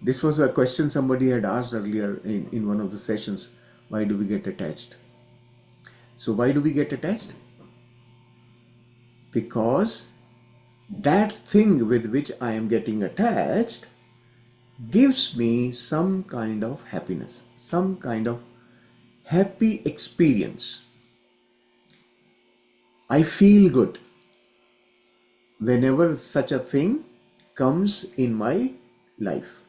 C: This was a question somebody had asked earlier in one of the sessions. Why do we get attached? So why do we get attached? Because that thing with which I am getting attached gives me some kind of happiness, some kind of happy experience. I feel good whenever such a thing comes in my life.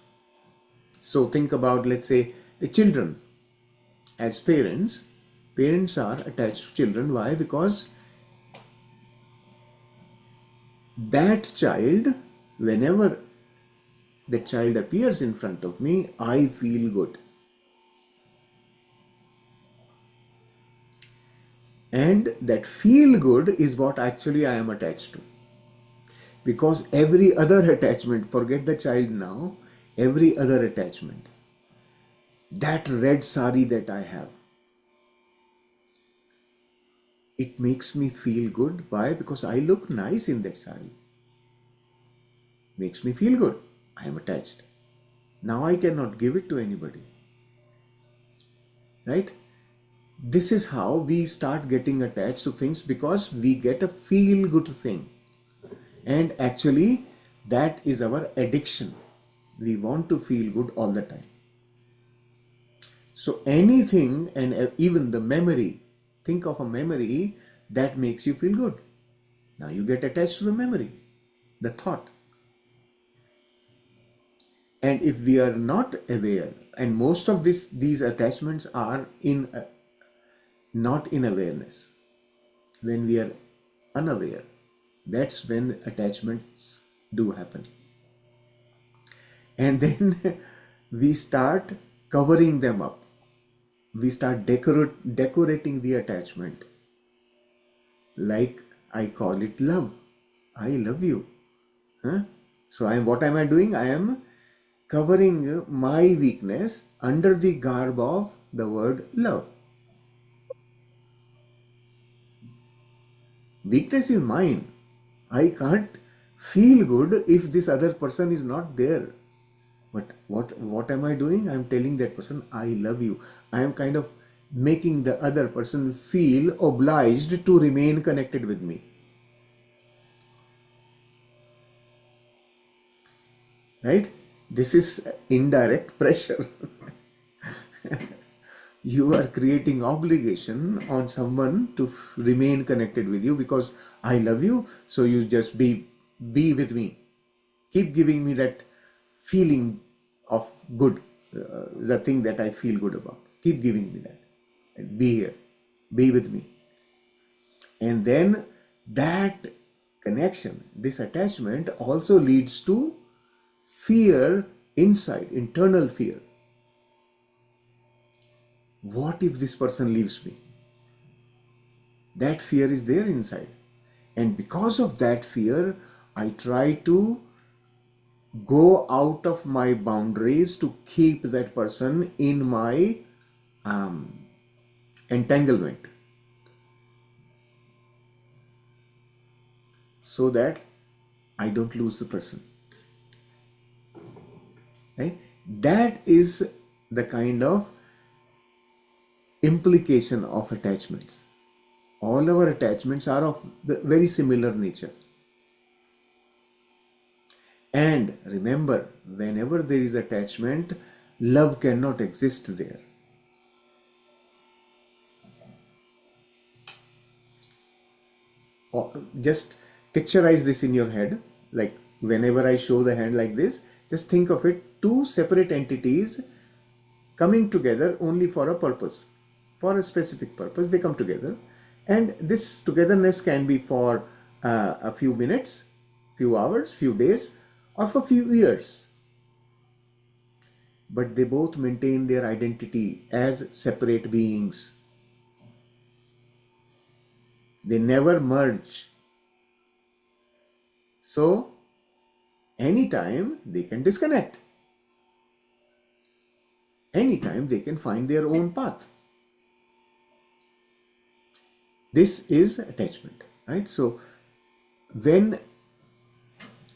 C: So think about, let's say, the children. As parents are attached to children. Why? Because that child, whenever that child appears in front of me, I feel good. And that feel good is what actually I am attached to. Because every other attachment, forget the child now, every other attachment, that red sari that I have, it makes me feel good. Why? Because I look nice in that sari. Makes me feel good. I am attached. Now I cannot give it to anybody. Right? This is how we start getting attached to things, because we get a feel good thing. And actually, that is our addiction. We want to feel good all the time. So anything, and even the memory, think of a memory that makes you feel good. Now you get attached to the memory, the thought. And if we are not aware, and most of these attachments are not in awareness. When we are unaware, that's when attachments do happen. And then we start covering them up. We start decorating the attachment. Like I call it love. I love you. Huh? So what am I doing? I am covering my weakness under the garb of the word love. Weakness is mine. I can't feel good if this other person is not there. But what am I doing? I'm telling that person, I love you. I am kind of making the other person feel obliged to remain connected with me. Right? This is indirect pressure. You are creating obligation on someone to remain connected with you, because I love you, so you just be with me. Keep giving me that feeling of good, the thing that I feel good about. Keep giving me that. And be here, be with me. And then that connection, this attachment also leads to fear inside, internal fear. What if this person leaves me? That fear is there inside. And because of that fear, I try to go out of my boundaries to keep that person in my entanglement, so that I don't lose the person. Right? That is the kind of implication of attachments. All our attachments are of the very similar nature. And remember, whenever there is attachment, love cannot exist there. Just picturize this in your head. Like whenever I show the hand like this, just think of it, two separate entities coming together only for a purpose, for a specific purpose. They come together, and this togetherness can be for a few minutes, few hours, few days, or for few years. But they both maintain their identity as separate beings. They never merge. So anytime they can disconnect. Anytime they can find their own path. This is attachment, right? So when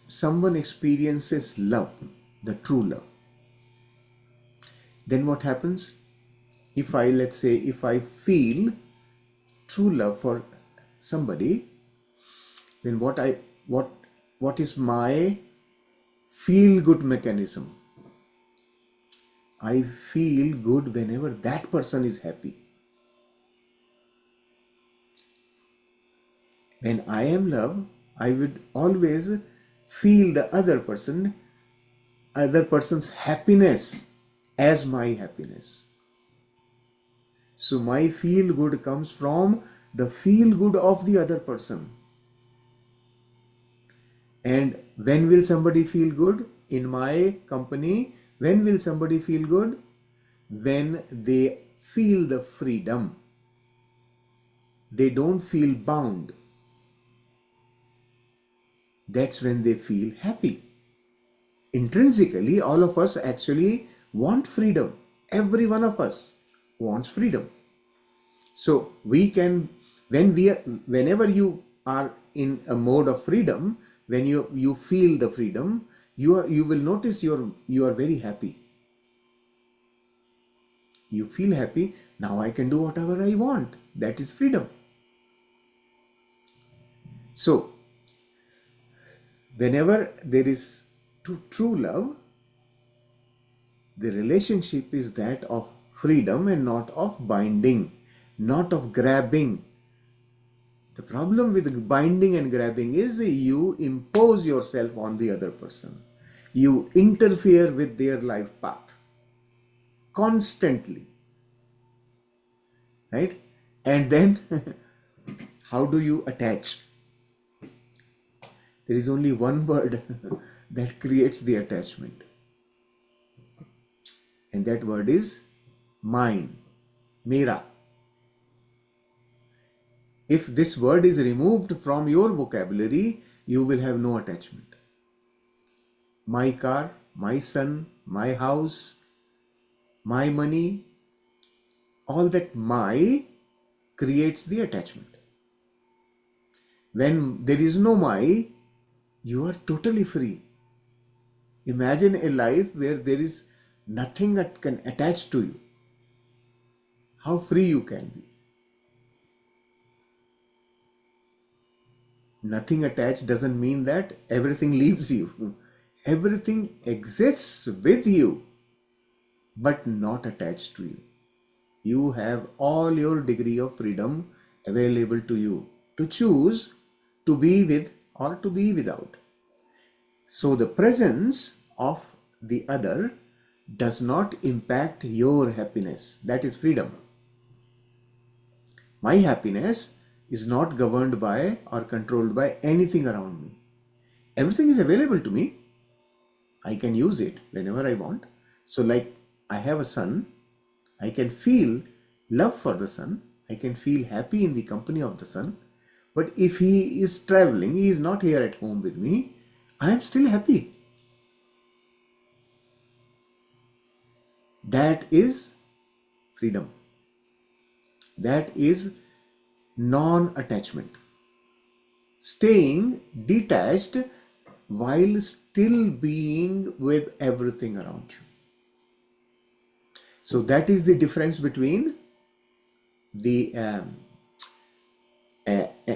C: someone experiences love, the true love, then what happens? If I, let's say, if I feel true love for somebody, then what is my feel good mechanism? I feel good whenever that person is happy. When I am love, I would always feel the other person's happiness as my happiness. So my feel good comes from the feel good of the other person. And when will somebody feel good in my company? When will somebody feel good? When they feel the freedom. They don't feel bound. That's when they feel happy. Intrinsically, all of us actually want freedom. Every one of us wants freedom. So we can, whenever you are in a mode of freedom, when you feel the freedom, you will notice you are very happy. You feel happy. Now I can do whatever I want. That is freedom. So whenever there is true love, the relationship is that of freedom and not of binding, not of grabbing. The problem with binding and grabbing is you impose yourself on the other person. You interfere with their life path constantly, right? And then how do you attach? There is only one word that creates the attachment, and that word is mine, mera. If this word is removed from your vocabulary, you will have no attachment. My car, my son, my house, my money, all that my creates the attachment. When there is no my, you are totally free. Imagine a life where there is nothing that can attach to you. How free you can be. Nothing attached doesn't mean that everything leaves you. Everything exists with you, but not attached to you. You have all your degree of freedom available to you to choose to be with or to be without. So the presence of the other does not impact your happiness. That is freedom. My happiness is not governed by or controlled by anything around me. Everything is available to me. I can use it whenever I want. So like I have a son, I can feel love for the son. I can feel happy in the company of the son. But if he is traveling, he is not here at home with me, I am still happy. That is freedom. That is non-attachment. Staying detached while still being with everything around you. So that is the difference between an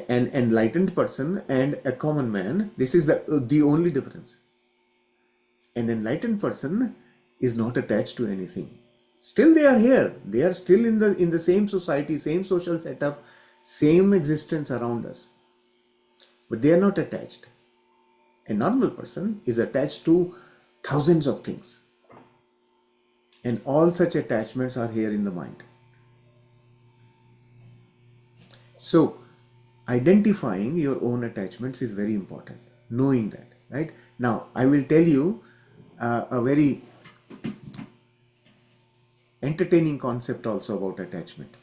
C: enlightened person and a common man. This is the only difference. An enlightened person is not attached to anything. Still they are here. They are still in the same society, same social setup, same existence around us. But they are not attached. A normal person is attached to thousands of things. And all such attachments are here in the mind. So, identifying your own attachments is very important. Knowing that, right? Now, I will tell you a very entertaining concept also about attachment.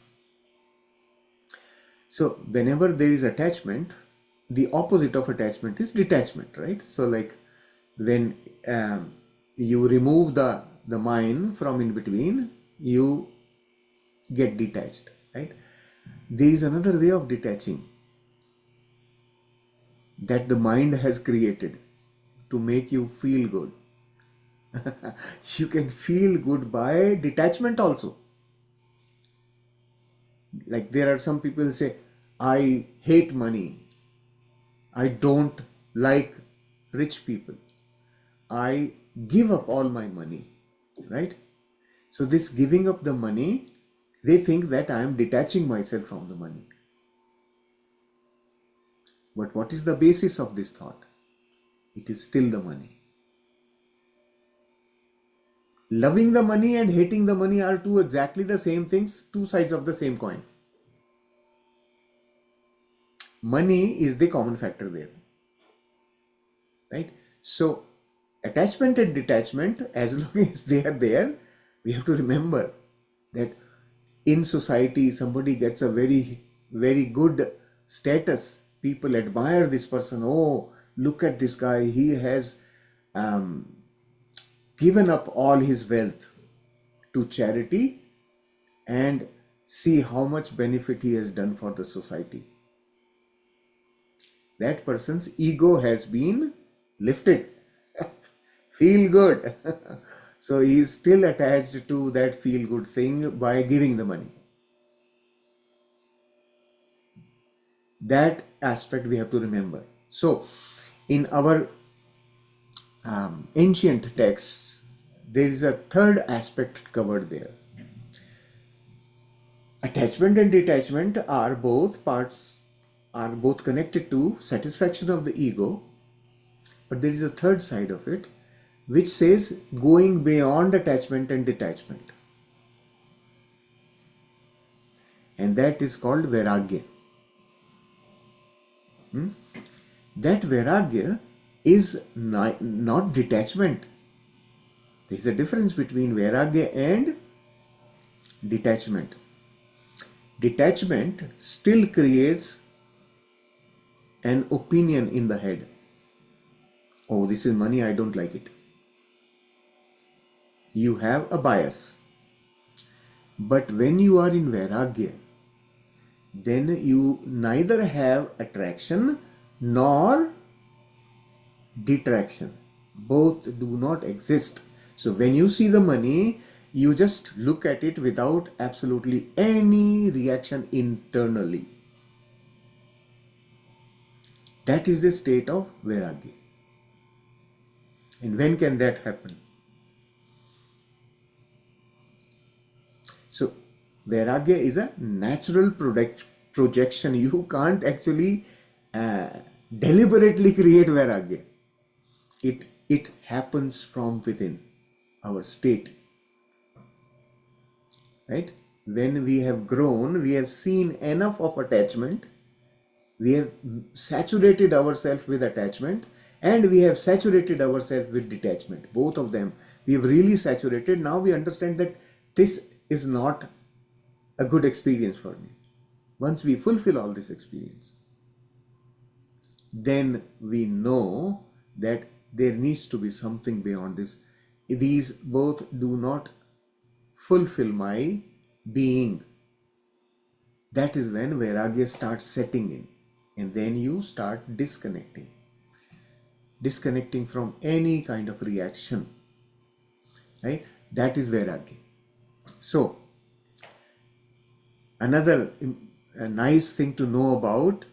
C: So, whenever there is attachment, the opposite of attachment is detachment, right? So, like when you remove the mind from in between, you get detached, right? There is another way of detaching that the mind has created. to make you feel good. You can feel good by detachment also. Like there are some people say, I hate money. I don't like rich people. I give up all my money, right? So this giving up the money, they think that I am detaching myself from the money. But what is the basis of this thought? It is still the money. Loving the money and hating the money are two exactly the same things, two sides of the same coin. Money is the common factor there, right? So attachment and detachment, as long as they are there, we have to remember that in society somebody gets a very good status. People admire this person. Oh, look at this guy, he has um, given up all his wealth to charity, and see how much benefit he has done for the society. That person's ego has been lifted. Feel good. So he is still attached to that feel good thing by giving the money. That aspect we have to remember. So in our ancient texts, there is a third aspect covered there. Attachment and detachment are both connected to satisfaction of the ego, but there is a third side of it which says going beyond attachment and detachment, and that is called vairagya. That vairagya is not detachment. There is a difference between vairagya and detachment. Detachment still creates an opinion in the head. Oh, this is money, I don't like it. You have a bias. But when you are in vairagya, then you neither have attraction nor detraction. Both do not exist. So when you see the money, you just look at it without absolutely any reaction internally. That is the state of vairagya. And when can that happen? So vairagya is a natural projection. You can't actually deliberately create vairagya. It happens from within our state, right? When we have grown, we have seen enough of attachment, we have saturated ourselves with attachment, and we have saturated ourselves with detachment. Both of them we have really saturated. Now we understand that this is not a good experience for me. Once we fulfill all this experience, then we know that there needs to be something beyond this. These both do not fulfill my being. That is when vairagya starts setting in, and then you start disconnecting from any kind of reaction, right? That is vairagya. So another a nice thing to know about,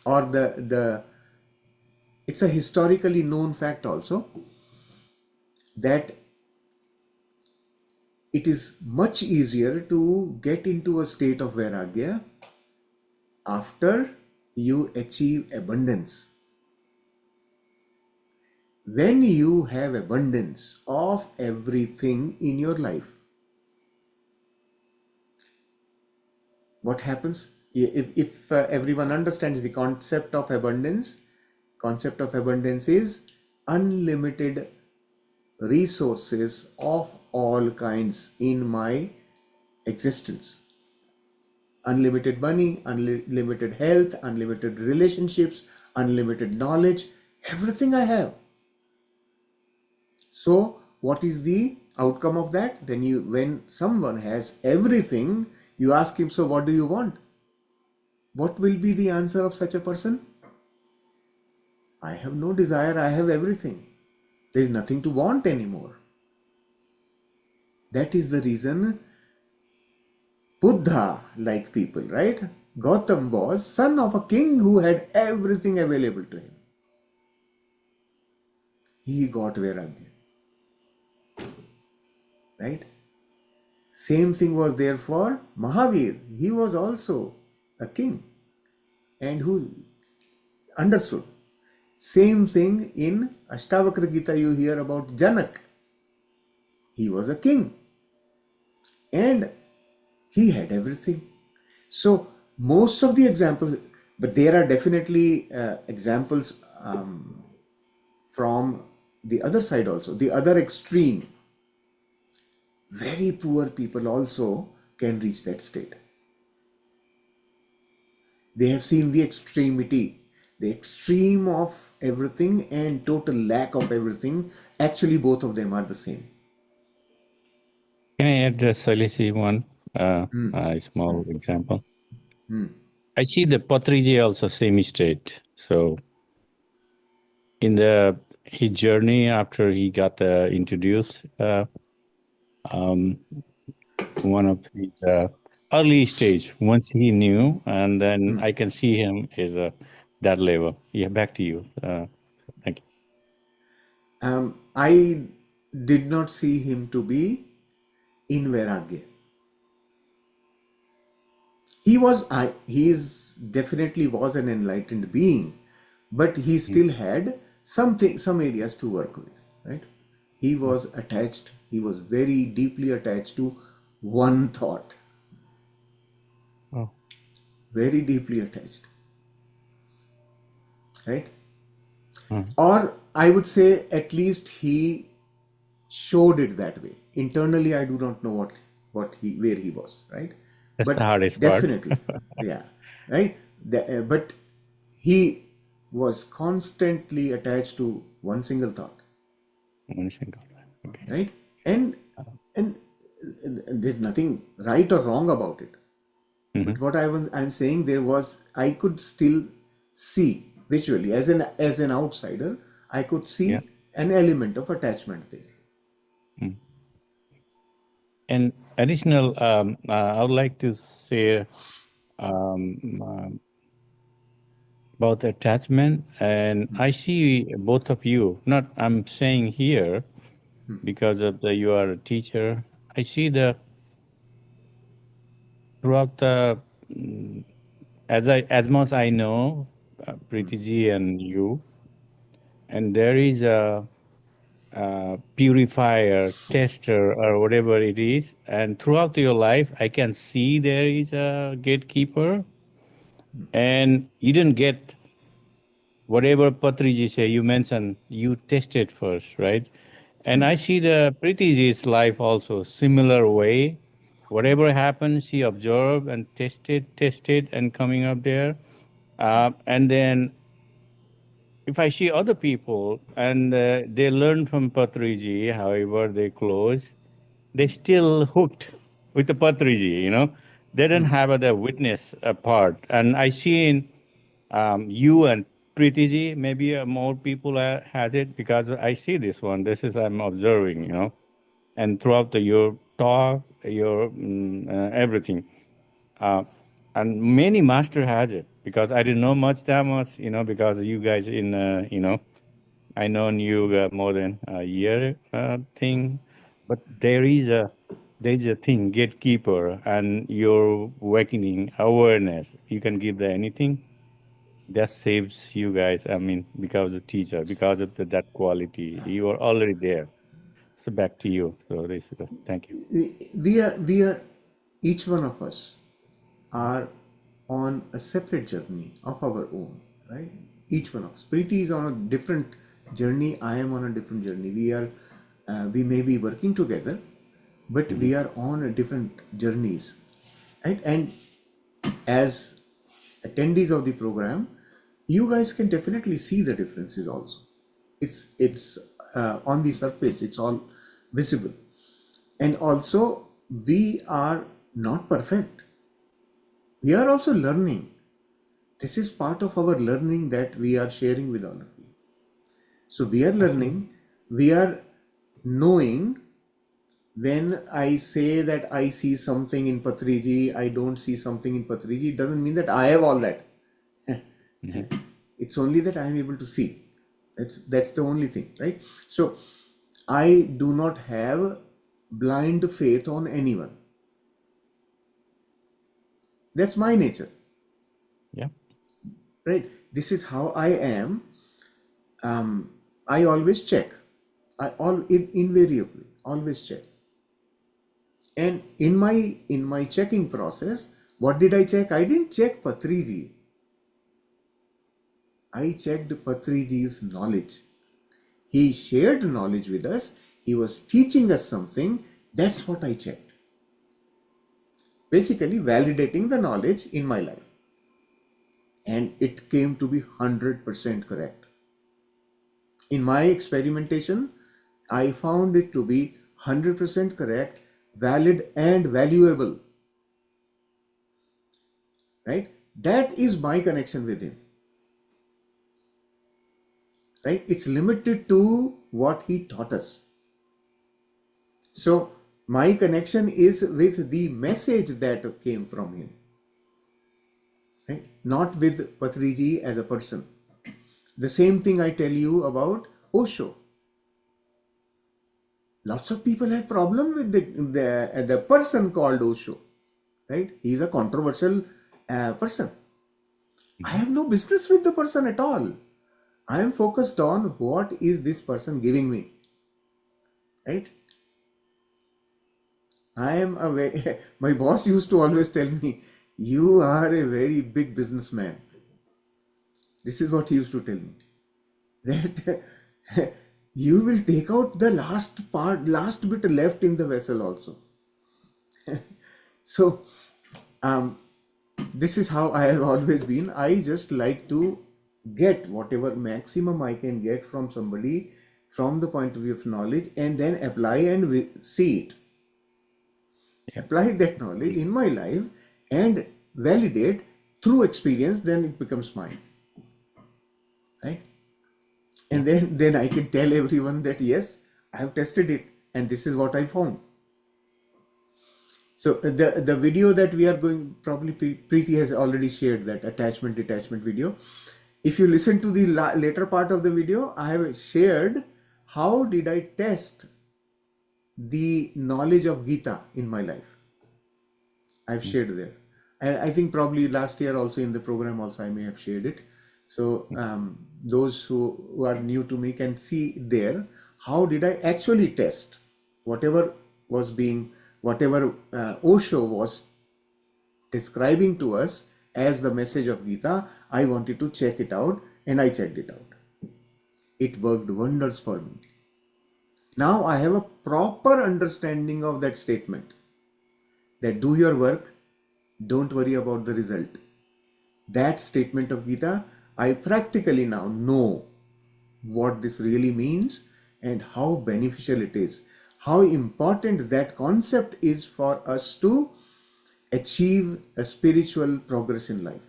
C: or the it's a historically known fact also, that it is much easier to get into a state of vairagya after you achieve abundance. When you have abundance of everything in your life, what happens? If everyone understands the concept of abundance is unlimited resources of all kinds in my existence. Unlimited money, unlimited health, unlimited relationships, unlimited knowledge, everything I have. So what is the outcome of that? Then when someone has everything, you ask him, so what do you want? What will be the answer of such a person? I have no desire, I have everything. There is nothing to want anymore. That is the reason Buddha, like people, right? Gautam was son of a king who had everything available to him. He got Vairagya, right? Same thing was there for Mahavir. He was also a king and who understood. Same thing in Ashtavakra Gita, you hear about Janak. He was a king and he had everything. So most of the examples, but there are definitely examples from the other side also, the other extreme. Very poor people also can reach that state. They have seen the extremity, the extreme of everything and total lack of everything. Actually, both of them are the same.
D: Can I add Salisi one small example? I see the Patriji also same state. So in the his journey after he got introduced, one of his early stage, once he knew, and then I can see him is that level. Yeah, back to you. Thank you.
C: I did not see him to be in Vairagya. He is definitely was an enlightened being, but he still had some areas to work with, right? He was attached. He was very deeply attached to one thought.
D: Oh.
C: Very deeply attached, right? Or I would say at least he showed it that way. Internally, I do not know where he was, right?
D: That's
C: But
D: the hardest
C: definitely,
D: part.
C: yeah, right. But he was constantly attached to one single thought,
D: Okay.
C: right? And there's nothing right or wrong about it. But what I'm saying, I could still see visually as an outsider, I could see an element of attachment there.
D: And additional, I would like to say about attachment. And I see both of you. Not I'm saying here because of you are a teacher. I see throughout the as much I know, Preeti ji and you, and there is a purifier, tester, or whatever it is. And throughout your life, I can see there is a gatekeeper, and you didn't get whatever Patriji say. You mentioned you tested first, right? And I see the Preetiji's life also similar way. Whatever happened, she observed and tested, and coming up there. And then if I see other people and they learn from Patriji, however they close, they still hooked with the Patriji, They don't have the witness part. And I see in you and Preetiji, maybe more people has it because I see this one. This is I'm observing, and throughout your talk, your everything. Uh, and many master has it because I didn't know that much, because you guys I known you more than a year thing, but there's a thing gatekeeper and your awakening awareness. You can give the anything that saves you guys. I mean, because of teacher, because of that quality, you are already there. So back to you. So this is thank you.
C: We are each one of us are on a separate journey of our own, right? Each one of us. Preeti is on a different journey. I am on a different journey. We may be working together, but we are on different journeys, right? And as attendees of the program, you guys can definitely see the differences also. It's on the surface, it's all visible. And also, we are not perfect. We are also learning. This is part of our learning that we are sharing with all of you. So we are learning, we are knowing. When I say that I see something in Patriji, I don't see something in Patriji, it doesn't mean that I have all that.
D: Mhm.
C: It's only that I am able to see. That's the only thing, right? So I do not have blind faith on anyone. That's my nature,
D: Yeah.
C: right? This is how I am. I always check. Invariably always check. And in my checking process, what did I check? I didn't check Patriji. I checked Patriji's knowledge. He shared knowledge with us. He was teaching us something. That's what I checked. Basically, validating the knowledge in my life. And it came to be 100% correct. In my experimentation, I found it to be 100% correct, valid, and valuable. Right? That is my connection with him. Right? It's limited to what he taught us. So my connection is with the message that came from him, right? Not with Patriji as a person. The same thing I tell you about Osho. Lots of people have problem with the person called Osho, right? He's a controversial person. I have no business with the person at all. I am focused on what is this person giving me, right? I am a very, my boss used to always tell me, you are a very big businessman. This is what he used to tell me. That you will take out the last bit left in the vessel also. So, this is how I have always been. I just like to get whatever maximum I can get from somebody from the point of view of knowledge and then apply and see it.
D: Yeah.
C: Apply that knowledge in my life and validate through experience, then it becomes mine, right? And then I can tell everyone that yes, I have tested it and this is what I found. So the video that we are going, probably Preeti has already shared that attachment detachment video. If you listen to the later part of the video, I have shared how did I test the knowledge of Gita in my life. I've shared there. And I think probably last year also in the program also I may have shared it. So those who are new to me can see there how did I actually test whatever was being, whatever Osho was describing to us as the message of Gita. I wanted to check it out and I checked it out. It worked wonders for me. Now I have a proper understanding of that statement, that do your work, don't worry about the result. That statement of Gita, I practically now know what this really means and how beneficial it is, how important that concept is for us to achieve a spiritual progress in life.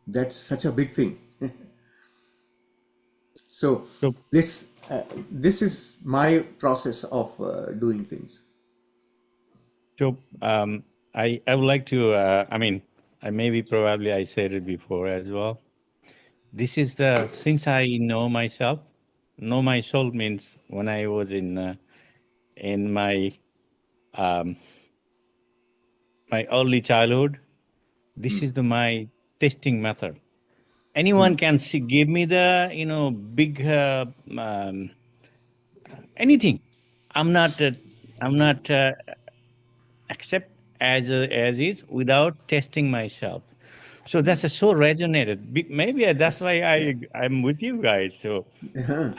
C: That's such a big thing. So
D: So,
C: this is my process of doing things.
D: I would like to, I mean, probably I said it before as well. This is since I know my soul means when I was in um, my early childhood, this is my testing method. Anyone can give me the, big, anything. I'm not, uh, I'm not accept as is without testing myself. So that's so resonated. Maybe that's why I'm with you guys. So
C: Uh-huh.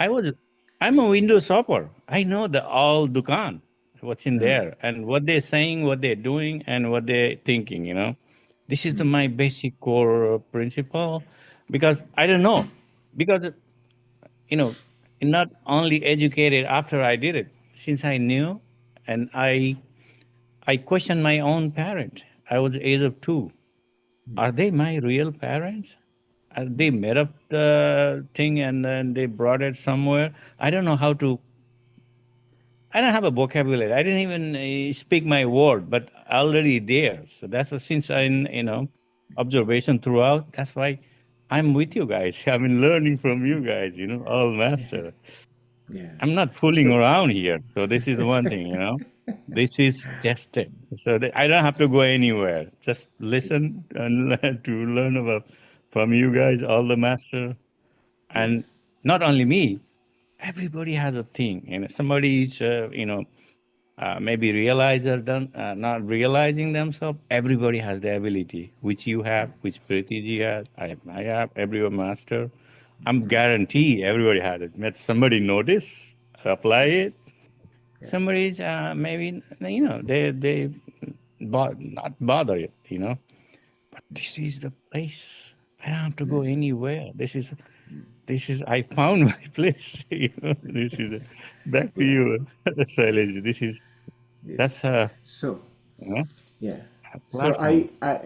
D: I'm a window shopper. I know the all dukan, what's in there, and what they're saying, what they're doing, and what they're thinking. This is my basic core principle, because I don't know, because you know, not only educated after I did it, since I knew, and I questioned my own parents. I was age of 2. Are they my real parents? They made up the thing and then they brought it somewhere. I don't know how to. I don't have a vocabulary. I didn't even speak my word, but already there. So that's what since observation throughout. That's why I'm with you guys. I've been learning from you guys. All master.
C: Yeah.
D: I'm not fooling
C: So
D: around here. So this is the one thing. This is tested. So that I don't have to go anywhere. Just listen and to learn about from you guys, all the master, and
C: yes,
D: not only me. Everybody has a thing. Somebody is, maybe realize or done, not realizing themselves. Everybody has the ability, which you have, which Pritiji has, I have, everyone master. I'm guarantee everybody has it. Let somebody notice, apply
C: yes,
D: it.
C: yeah,
D: Somebody's maybe they not bother it. But this is the place. I don't have to go anywhere. This is I found my place. This is back to
C: yeah,
D: you, Shailesh. That's
C: yes.
D: a,
C: So
D: you know,
C: yeah,
D: a
C: so
D: platform.
C: uh,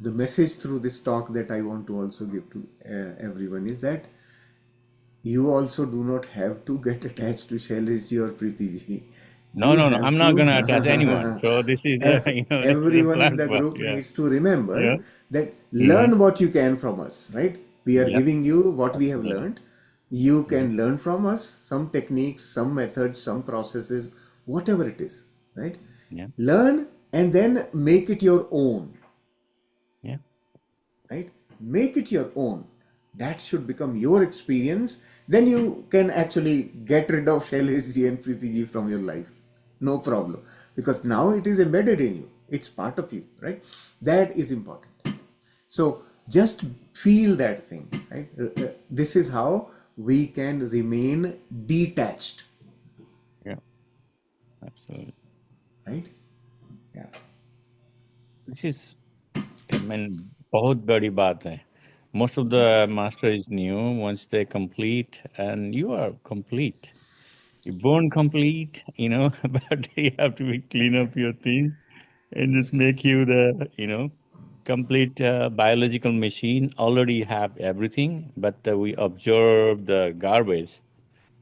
C: the message through this talk that I want to also give to everyone is that you also do not have to get attached to Shailesh or Preeti.
D: No,
C: You
D: no, no.
C: have
D: I'm not
C: to.
D: gonna attach anyone. So this is this is a
C: Everyone in the
D: platform.
C: group
D: Yeah,
C: needs to
D: yeah.
C: remember that
D: Mm-hmm.
C: learn what you can from us, right? We are
D: Yep.
C: giving you what we have
D: Absolutely.
C: learned. You
D: Mm-hmm.
C: can learn from us some techniques, some methods, some processes, whatever it is, right?
D: Yeah,
C: Learn and then make it your own,
D: yeah,
C: right? Make it your own. That should become your experience. Then you can actually get rid of Shailesh ji and Preeti ji from your life. No problem. Because now it is embedded in you. It's part of you, right? That is important. So just feel that thing, right? This is how we can remain detached,
D: yeah. Absolutely.
C: right? Yeah.
D: This is, I mean, बहुत बड़ी बात है. Most of the master is new. Once they complete, and you are complete. You're born complete, but you have to clean up your things and just
C: Yes.
D: make you the complete biological machine. Already have everything, but we observe the garbage.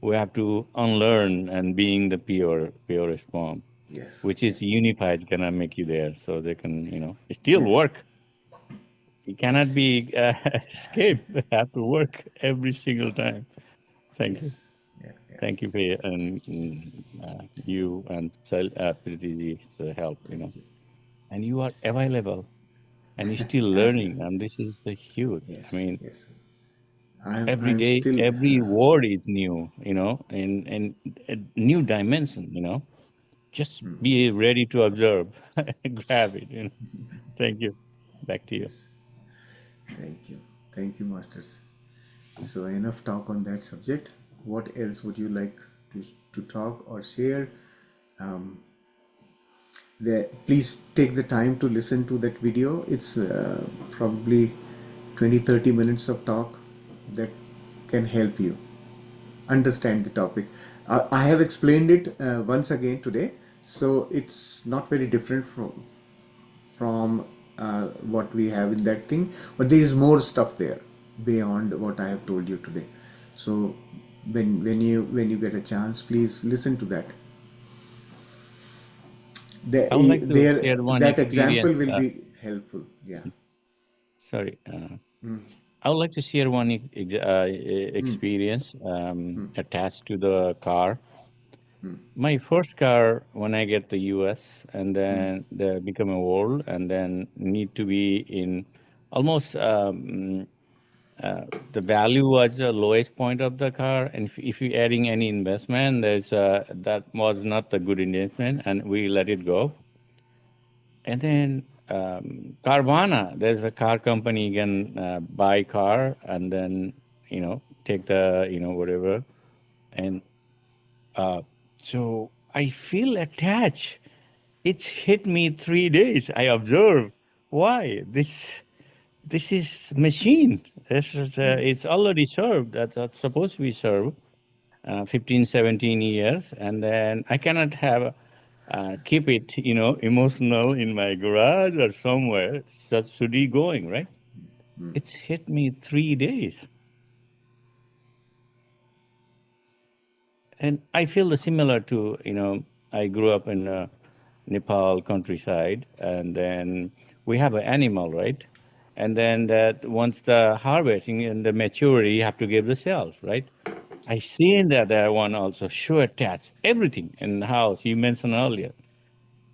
D: We have to unlearn and being the purest form,
C: Yes.
D: which
C: Yeah.
D: is unified, gonna make you there, so they can still
C: Yeah.
D: work. You cannot be escape. Have to work every single time. Thank you.
C: Yes. Yeah. Yeah.
D: Thank you for you and Priti's help.
C: Thank you.
D: And you are available and you're still learning, and this is the huge. I
C: Yes.
D: mean,
C: Yes. I'm
D: every
C: I'm
D: day,
C: still
D: every word is new, and a new dimension. Just be ready to observe, grab it. Thank you. Back to you.
C: yes. Thank you. Thank you, masters. So enough talk on that subject. What else would you like to talk or share? Um, please take the time to listen to that video. It's probably 20-30 minutes of talk that can help you understand the topic. I have explained it once again today, so it's not very different from what we have in that thing, but there is more stuff there beyond what I have told you today. So when you get a chance, please listen to that.
D: I would like to
C: There
D: share one
C: that example
D: experience.
C: will be helpful. Yeah.
D: Sorry. I would like to share one experience attached to the car. My first car when I get the US and then they become a world and then need to be in almost the value was the lowest point of the car, and if you're adding any investment, that was not a good investment, and we let it go. And then Carvana, there's a car company, you can buy car and then take the whatever, and uh, so I feel attached. It's hit me 3 days. I observe why this is machine. It's already served. That's supposed to be served 15, 17 years, and then I cannot have. keep it, emotional in my garage or somewhere. That should be going, right? It's hit me 3 days. And I feel similar to, I grew up in Nepal countryside, and then we have an animal, right? And then that once the harvesting and the maturity, you have to give the cells, right? I seen that one also sure attach everything in the house you mentioned earlier.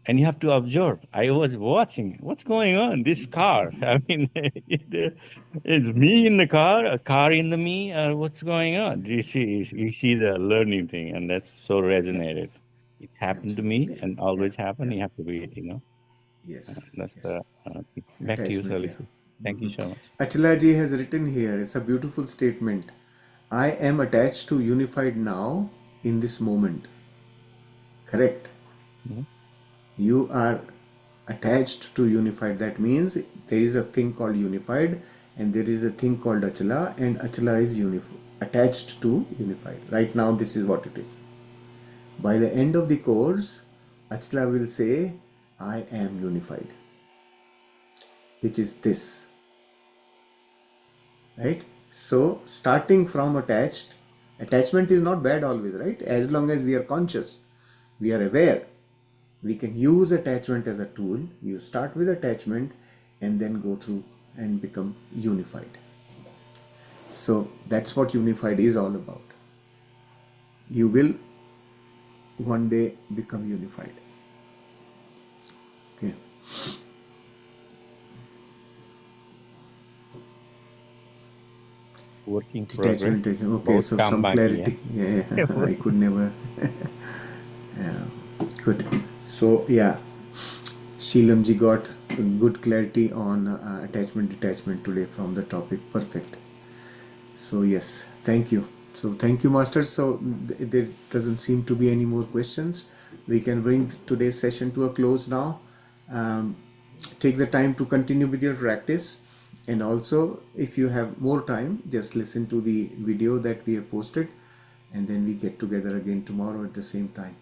D: And you have to observe. I was watching what's going on. This car. I mean, it's me in the car, a car in the me. What's going on? You see the learning thing, and that's so resonated. It happened to me,
C: Absolutely.
D: and always
C: Yeah.
D: happen.
C: Yeah.
D: You have to be,
C: Yes.
D: that's
C: Yes.
D: the back to you,
C: Attachment.
D: Sally.
C: Yeah.
D: Thank you so much.
C: Achalaji has written here. It's a beautiful statement. I am attached to unified now in this moment. Correct.
D: Mhm.
C: You are attached to unified. That means there is a thing called unified and there is a thing called achala, and achala is attached to unified. Right now this is what it is. By the end of the course, achala will say I am unified, which is this, right? So starting from attachment is not bad always, right? As long as we are conscious, we are aware, we can use attachment as a tool. You start with attachment and then go through and become unified. So that's what unified is all about. You will one day become unified. Okay.
D: Working progress.
C: Detachment is okay.
D: Both
C: So
D: come
C: some
D: back here.
C: clarity. Yeah, I could never. Yeah, good. So yeah, Sheelamji got good clarity on attachment detachment today from the topic. Perfect. So yes, thank you. So thank you, Master. So there doesn't seem to be any more questions. We can bring today's session to a close now. Um, take the time to continue with your practice, and also if you have more time, just listen to the video that we have posted, and then we get together again tomorrow at the same time.